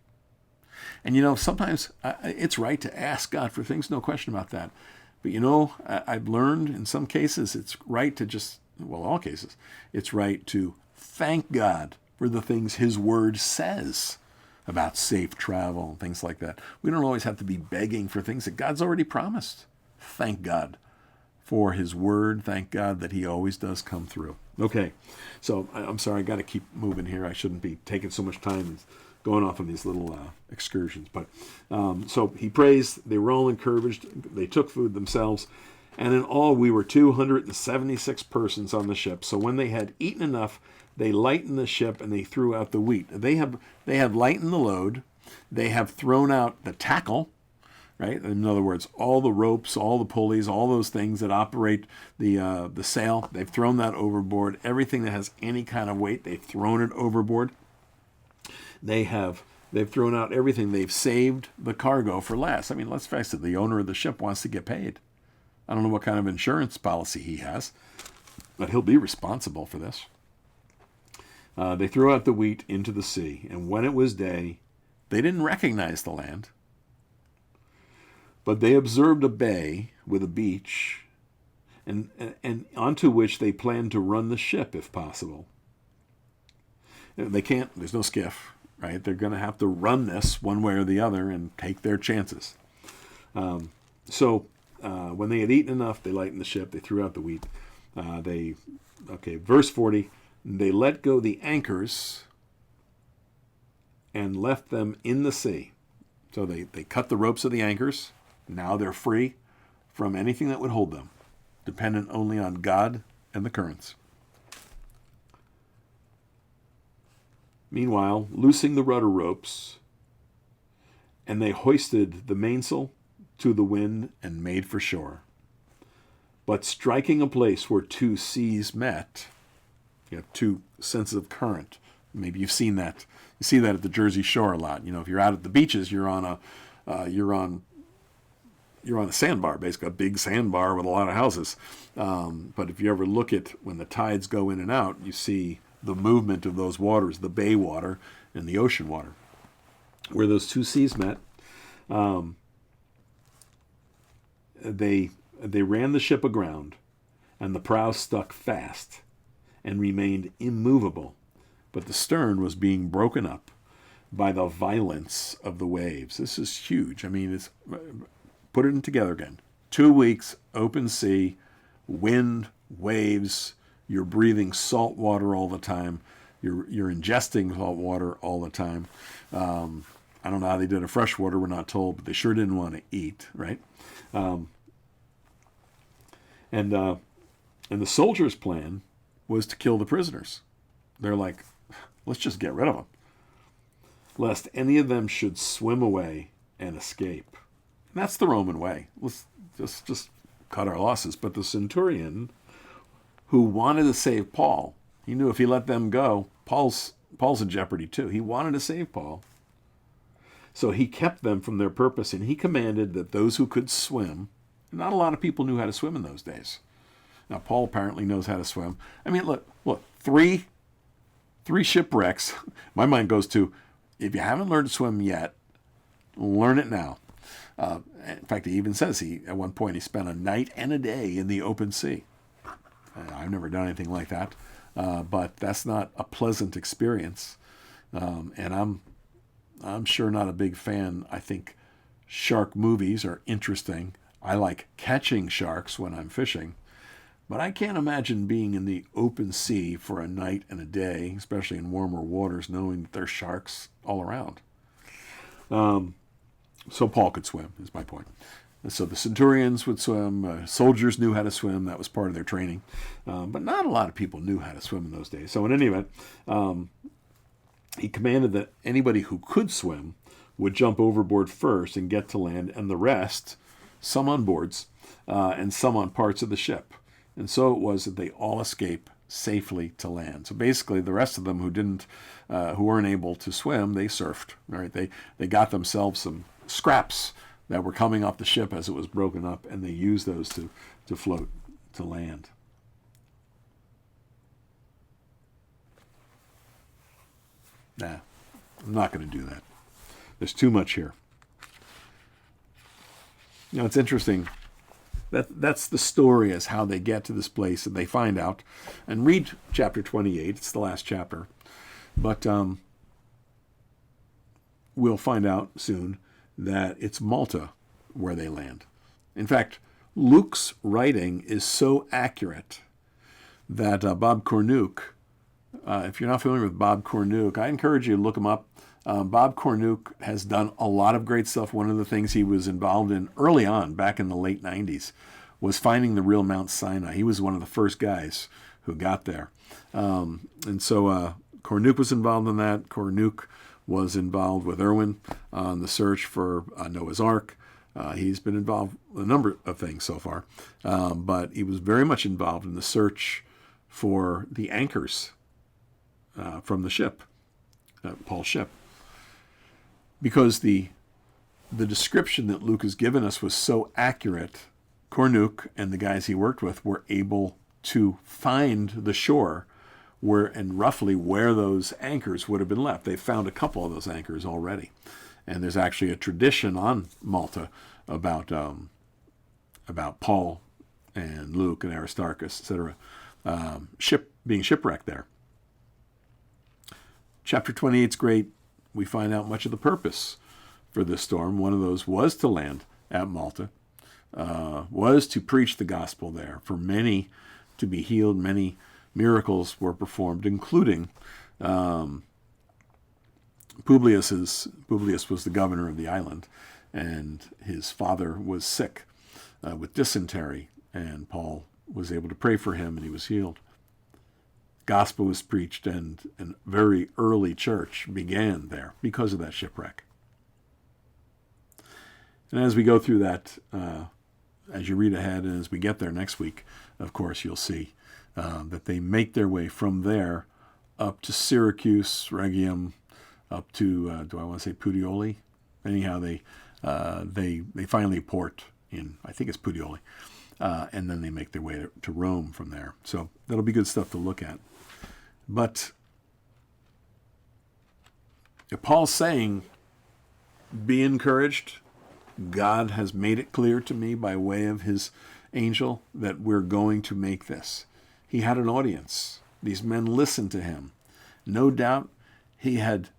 And sometimes it's right to ask God for things, no question about that. But I've learned in some cases it's right to all cases, it's right to thank God for the things his word says about safe travel and things like that. We don't always have to be begging for things that God's already promised. Thank God for his word. Thank God that he always does come through. Okay, so I'm sorry, I got to keep moving here. I shouldn't be taking so much time going off on these little excursions. But so he prays. They were all encouraged. They took food themselves. And in all, we were 276 persons on the ship. So when they had eaten enough, they lightened the ship and they threw out the wheat. They have lightened the load. They have thrown out the tackle, right? In other words, all the ropes, all the pulleys, all those things that operate the sail, they've thrown that overboard. Everything that has any kind of weight, they've thrown it overboard. They've thrown out everything. They've saved the cargo for last. I mean, let's face it, the owner of the ship wants to get paid. I don't know what kind of insurance policy he has, but he'll be responsible for this. They threw out the wheat into the sea, and when it was day, they didn't recognize the land, but they observed a bay with a beach, and onto which they planned to run the ship if possible. They can't, there's no skiff, right? They're going to have to run this one way or the other and take their chances. So when they had eaten enough, they lightened the ship, they threw out the wheat. Verse 40, they let go the anchors and left them in the sea. So they cut the ropes of the anchors. Now they're free from anything that would hold them, dependent only on God and the currents. Meanwhile, loosing the rudder ropes, And they hoisted the mainsail to the wind and made for shore. But striking a place where two seas met, you have two senses of current. Maybe you've seen that. You see that at the Jersey Shore a lot. If you're out at the beaches, you're on a sandbar, basically a big sandbar with a lot of houses. But if you ever look at when the tides go in and out, you see the movement of those waters, the bay water and the ocean water. Where those two seas met, they ran the ship aground, and the prow stuck fast and remained immovable, but the stern was being broken up by the violence of the waves. This is huge. I mean, put it together again. 2 weeks, open sea, wind, waves. You're breathing salt water all the time. You're ingesting salt water all the time. I don't know how they did it freshwater. We're not told, but they sure didn't want to eat, right? And the soldiers' plan was to kill the prisoners. They're like, let's just get rid of them, lest any of them should swim away and escape. And that's the Roman way. Let's just cut our losses. But the centurion, who wanted to save Paul, he knew if he let them go, Paul's in jeopardy too. He wanted to save Paul. So he kept them from their purpose, and he commanded that those who could swim, not a lot of people knew how to swim in those days. Now, Paul apparently knows how to swim. I mean, look, three shipwrecks. My mind goes to, if you haven't learned to swim yet, learn it now. In fact, he even says at one point he spent a night and a day in the open sea. I've never done anything like that, but that's not a pleasant experience. And I'm sure not a big fan. I think shark movies are interesting. I like catching sharks when I'm fishing, but I can't imagine being in the open sea for a night and a day, especially in warmer waters, knowing that there's sharks all around. So Paul could swim, is my point. And so the centurions would swim. Soldiers knew how to swim. That was part of their training. But not a lot of people knew how to swim in those days. So in any event, he commanded that anybody who could swim would jump overboard first and get to land, and the rest, some on boards and some on parts of the ship. And so it was that they all escaped safely to land. So basically, the rest of them who weren't able to swim, they surfed. Right? They got themselves some scraps that were coming off the ship as it was broken up, and they used those to float to land. Nah, I'm not going to do that. There's too much here. It's interesting. That's the story, as how they get to this place and they find out. And read chapter 28. It's the last chapter. But we'll find out soon that it's Malta where they land. In fact, Luke's writing is so accurate that Bob Cornuke, if you're not familiar with Bob Cornuke, I encourage you to look him up. Bob Cornuke has done a lot of great stuff. One of the things he was involved in early on, back in the late 90s, was finding the real Mount Sinai. He was one of the first guys who got there. And so Cornuke was involved in that. Cornuke was involved with Irwin on the search for Noah's Ark. He's been involved in a number of things so far. But he was very much involved in the search for the anchors from the ship, Paul's ship. Because the description that Luke has given us was so accurate, Cornuke and the guys he worked with were able to find the shore and roughly where those anchors would have been left. They found a couple of those anchors already. And there's actually a tradition on Malta about Paul and Luke and Aristarchus, etc., being shipwrecked there. Chapter 28 is great. We find out much of the purpose for this storm. One of those was to land at Malta, was to preach the gospel there, for many to be healed. Many miracles were performed, including Publius was the governor of the island, and his father was sick with dysentery, and Paul was able to pray for him, and he was healed. Gospel was preached, and a very early church began there because of that shipwreck. And as we go through that, as you read ahead and as we get there next week, of course, you'll see that they make their way from there up to Syracuse, Rhegium, up to, do I want to say Puteoli? Anyhow, they finally port in, I think it's Puteoli, and then they make their way to Rome from there. So that'll be good stuff to look at. But if Paul's saying, be encouraged. God has made it clear to me by way of his angel that we're going to make this. He had an audience. These men listened to him. No doubt he had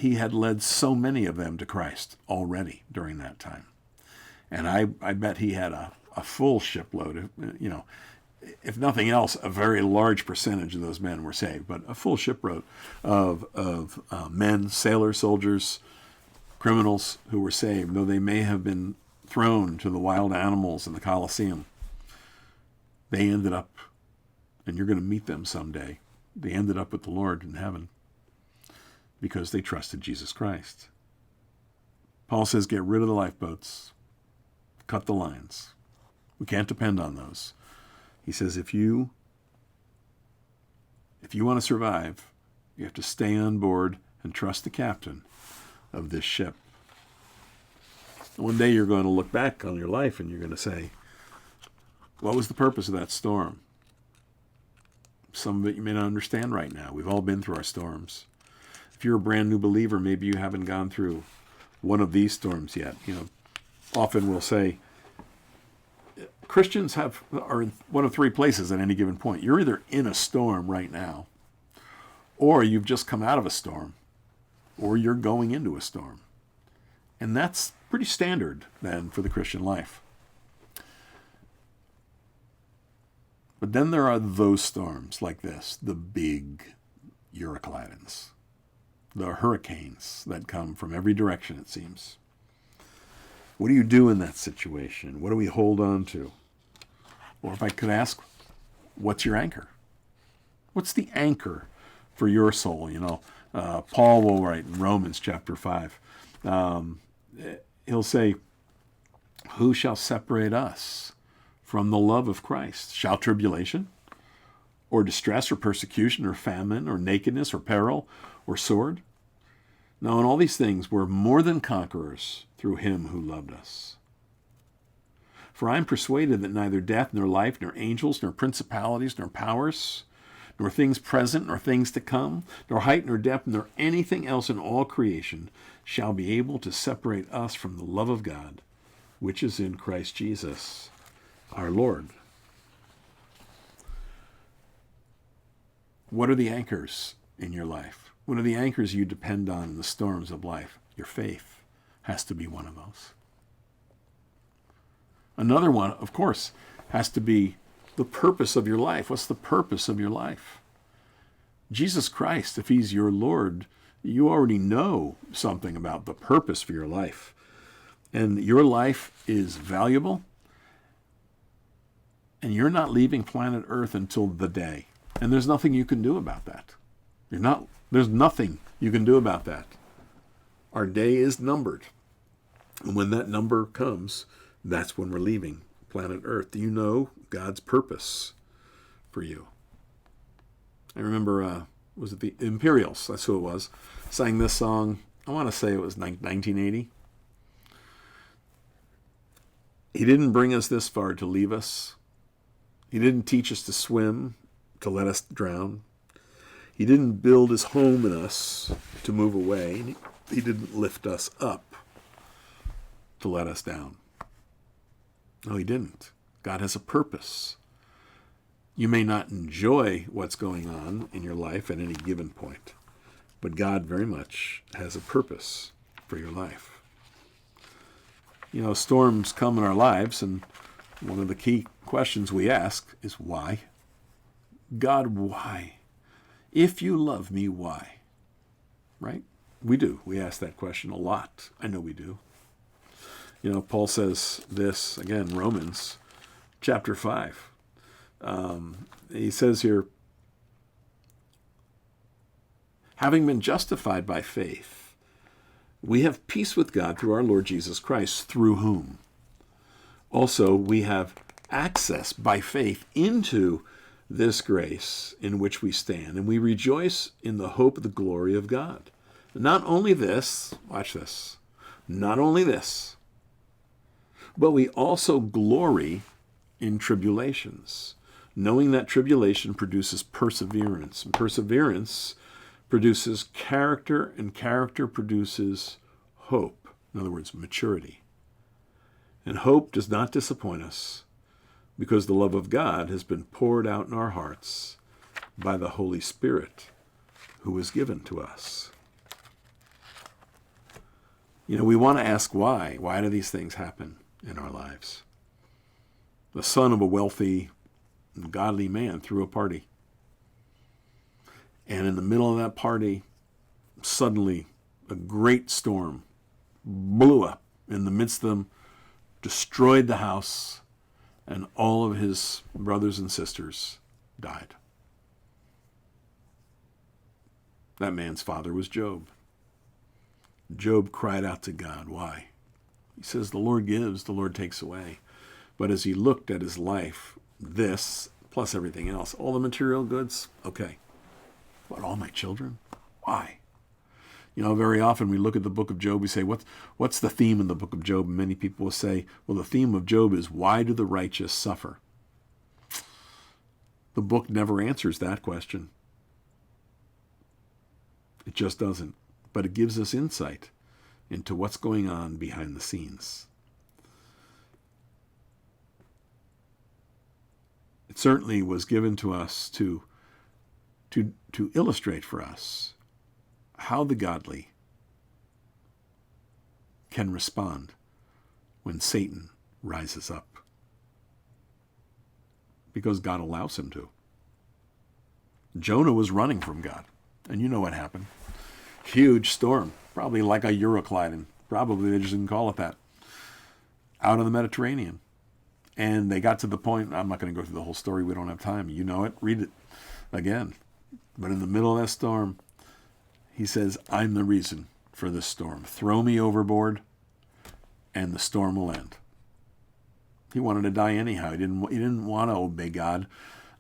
led so many of them to Christ already during that time. And I bet he had a full shipload of, if nothing else, a very large percentage of those men were saved, but a full shipload of men, sailors, soldiers, criminals who were saved, though they may have been thrown to the wild animals in the Colosseum. They ended up, and you're going to meet them someday, they ended up with the Lord in heaven because they trusted Jesus Christ. Paul says, get rid of the lifeboats, cut the lines. We can't depend on those. He says, if you want to survive, you have to stay on board and trust the captain of this ship. One day you're going to look back on your life and you're going to say, what was the purpose of that storm? Some of it you may not understand right now. We've all been through our storms. If you're a brand new believer, maybe you haven't gone through one of these storms yet. Often we'll say, Christians are in one of three places at any given point. You're either in a storm right now, or you've just come out of a storm, or you're going into a storm. And that's pretty standard then for the Christian life. But then there are those storms like this, the big Euroclydons, the hurricanes that come from every direction, it seems. What do you do in that situation? What do we hold on to? Or if I could ask, what's your anchor? What's the anchor for your soul? Paul will write in Romans chapter 5. He'll say, who shall separate us from the love of Christ? Shall tribulation, or distress, or persecution, or famine, or nakedness, or peril, or sword? Now in all these things we're more than conquerors through him who loved us. For I am persuaded that neither death, nor life, nor angels, nor principalities, nor powers, nor things present, nor things to come, nor height, nor depth, nor anything else in all creation shall be able to separate us from the love of God, which is in Christ Jesus, our Lord. What are the anchors in your life? What are the anchors you depend on in the storms of life? Your faith has to be one of those. Another one, of course, has to be the purpose of your life. What's the purpose of your life? Jesus Christ, if he's your Lord, you already know something about the purpose for your life. And your life is valuable, and you're not leaving planet Earth until the day. And there's nothing you can do about that. There's nothing you can do about that. Our day is numbered. And when that number comes, that's when we're leaving planet Earth. Do you know God's purpose for you? I remember, was it the Imperials? That's who it was. Sang this song, I want to say it was 1980. He didn't bring us this far to leave us. He didn't teach us to swim, to let us drown. He didn't build his home in us to move away. He didn't lift us up to let us down. No, he didn't. God has a purpose. You may not enjoy what's going on in your life at any given point, but God very much has a purpose for your life. Storms come in our lives, and one of the key questions we ask is why? God, why? If you love me, why? Right? We do. We ask that question a lot. I know we do. Paul says this, again, Romans chapter 5. He says here, having been justified by faith, We have peace with God through our Lord Jesus Christ, through whom also we have access by faith into this grace in which we stand, and we rejoice in the hope of the glory of God. Not only this, watch this, not only this, but we also glory in tribulations, knowing that tribulation produces perseverance, and perseverance produces character, and character produces hope. In other words, maturity. And hope does not disappoint us, because the love of God has been poured out in our hearts by the Holy Spirit who was given to us. You know, we want to ask why. Why do these things happen in our lives? The son of a wealthy and godly man threw a party. And in the middle of that party, suddenly a great storm blew up in the midst of them, destroyed the house, and all of his brothers and sisters died. That man's father was Job. Job cried out to God. Why? He says, the Lord gives, the Lord takes away. But as he looked at his life, this, plus everything else, all the material goods, okay. But all my children? Why? You know, very often we look at the book of Job, we say, what's the theme in the book of Job? And many people will say, well, the theme of Job is, why do the righteous suffer? The book never answers that question. It just doesn't. But it gives us insight into what's going on behind the scenes. It certainly was given to us to illustrate for us how the godly can respond when Satan rises up. Because God allows him to. Jonah was running from God. And you know what happened. Huge storm, probably like a Euroclydon. Probably they just didn't call it that. Out in the Mediterranean. And they got to the point, I'm not going to go through the whole story, we don't have time. You know it, read it again. But in the middle of that storm, he says, I'm the reason for this storm. Throw me overboard, and the storm will end. He wanted to die anyhow. He didn't want to obey God.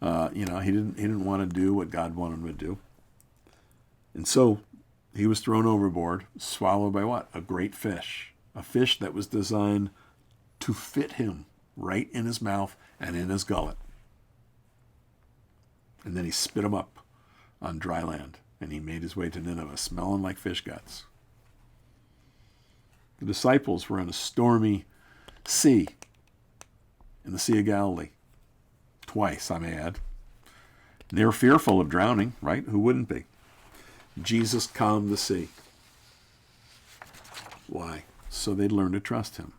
He didn't want to do what God wanted him to do. And so he was thrown overboard, swallowed by what? A great fish. A fish that was designed to fit him right in his mouth and in his gullet. And then he spit him up on dry land, and he made his way to Nineveh, smelling like fish guts. The disciples were in a stormy sea, in the Sea of Galilee. Twice, I may add. They were fearful of drowning, right? Who wouldn't be? Jesus calmed the sea. Why? So they'd learn to trust him.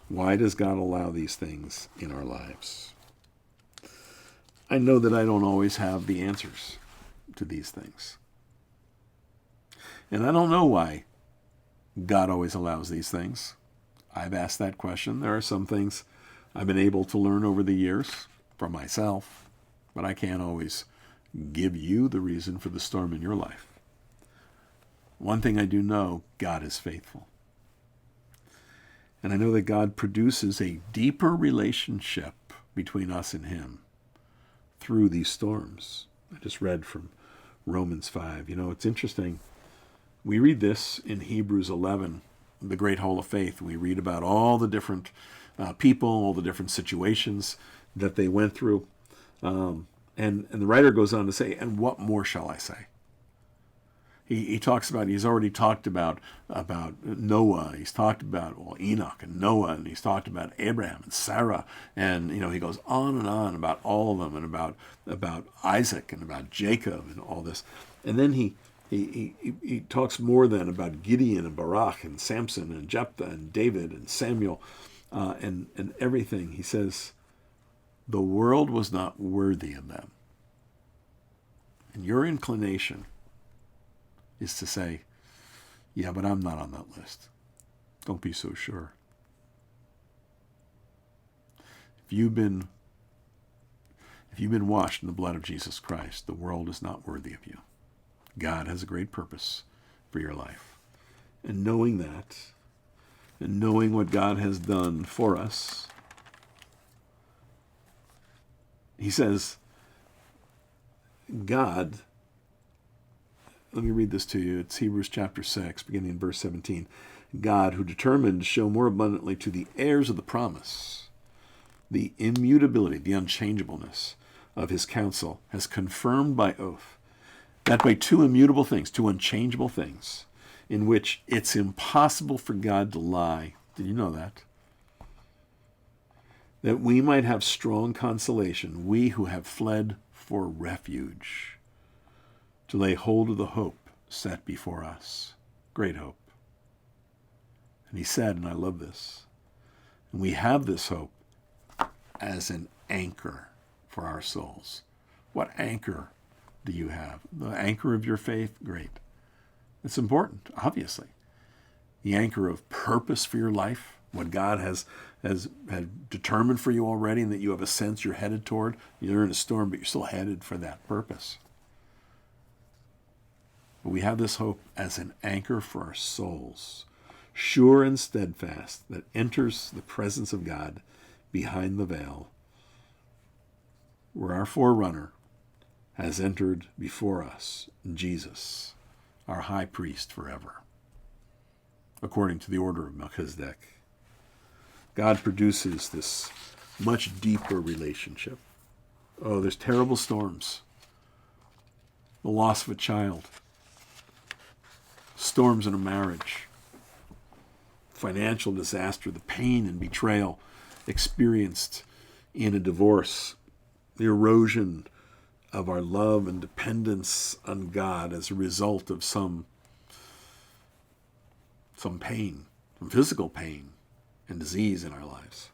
Why does God allow these things in our lives? I know that I don't always have the answers to these things. And I don't know why God always allows these things. I've asked that question. There are some things I've been able to learn over the years for myself, but I can't always give you the reason for the storm in your life. One thing I do know, God is faithful. And I know that God produces a deeper relationship between us and him through these storms. I just read from Romans 5. You know, it's interesting. We read this in Hebrews 11, the great hall of faith. We read about all the different people, all the different situations that they went through. And the writer goes on to say, and what more shall I say? He talks about, he's already talked about Noah. He's talked about Enoch and Noah, and he's talked about Abraham and Sarah. And, he goes on about all of them, and about Isaac and about Jacob and all this. And then he talks more then about Gideon and Barak and Samson and Jephthah and David and Samuel and everything. He says, the world was not worthy of them. And your inclination is to say, yeah, but I'm not on that list. Don't be so sure. If you've been washed in the blood of Jesus Christ, the world is not worthy of you. God has a great purpose for your life. And knowing that, and knowing what God has done for us, he says, God, let me read this to you. It's Hebrews chapter 6, beginning in verse 17. God, who determined to show more abundantly to the heirs of the promise the immutability, the unchangeableness of his counsel, has confirmed by oath that by two immutable things, two unchangeable things, in which it's impossible for God to lie. Did you know that? That we might have strong consolation, we who have fled for refuge, to lay hold of the hope set before us. Great hope. And he said, and I love this, and we have this hope as an anchor for our souls. What anchor do you have? The anchor of your faith? Great. It's important, obviously. The anchor of purpose for your life, what God has determined for you already, and that you have a sense you're headed toward. You're in a storm, but you're still headed for that purpose. But we have this hope as an anchor for our souls, sure and steadfast, that enters the presence of God behind the veil, where our forerunner has entered before us, Jesus, our high priest forever, according to the order of Melchizedek. God produces this much deeper relationship. Oh, there's terrible storms, the loss of a child, storms in a marriage, financial disaster, the pain and betrayal experienced in a divorce, the erosion of our love and dependence on God as a result of some pain, some physical pain and disease in our lives.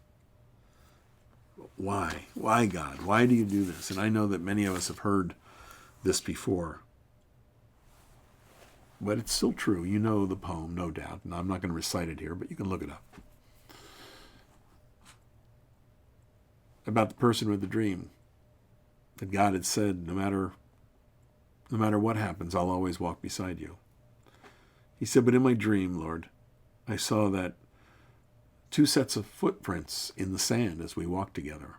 Why? Why, God? Why do you do this? And I know that many of us have heard this before, but it's still true. You know the poem, no doubt, and I'm not going to recite it here, but you can look it up. About the person with the dream, that God had said, no matter what happens, I'll always walk beside you. He said, but in my dream, Lord, I saw that two sets of footprints in the sand as we walked together.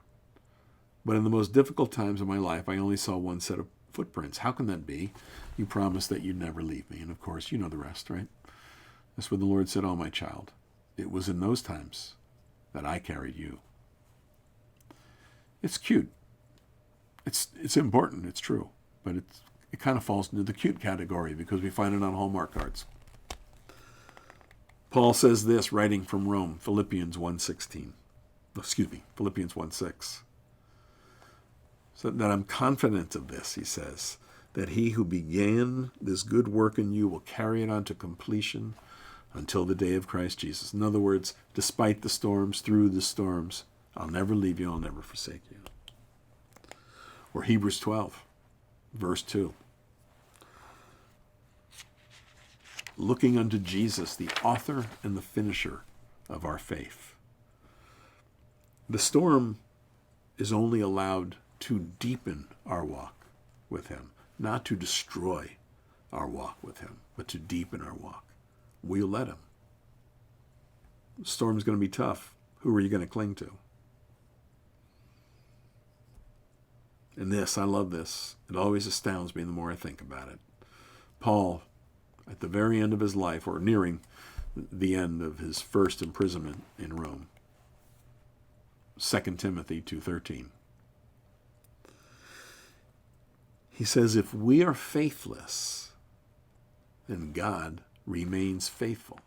But in the most difficult times of my life, I only saw one set of footprints. How can that be? You promised that you'd never leave me. And of course, you know the rest, right? That's what the Lord said, oh, my child. It was in those times that I carried you. It's cute. It's important. It's true. But it kind of falls into the cute category because we find it on Hallmark cards. Paul says this, writing from Rome, Philippians 1:6. So that I'm confident of this, he says, that he who began this good work in you will carry it on to completion until the day of Christ Jesus. In other words, despite the storms, through the storms, I'll never leave you, I'll never forsake you. Or Hebrews 12, verse 2. Looking unto Jesus, the author and the finisher of our faith. The storm is only allowed to deepen our walk with him, not to destroy our walk with him, but to deepen our walk. Will you let him? The storm's going to be tough. Who are you going to cling to? And this, I love this. It always astounds me the more I think about it. Paul, at the very end of his life, or nearing the end of his first imprisonment in Rome, 2 Timothy 2:13. He says, if we are faithless, then God remains faithful.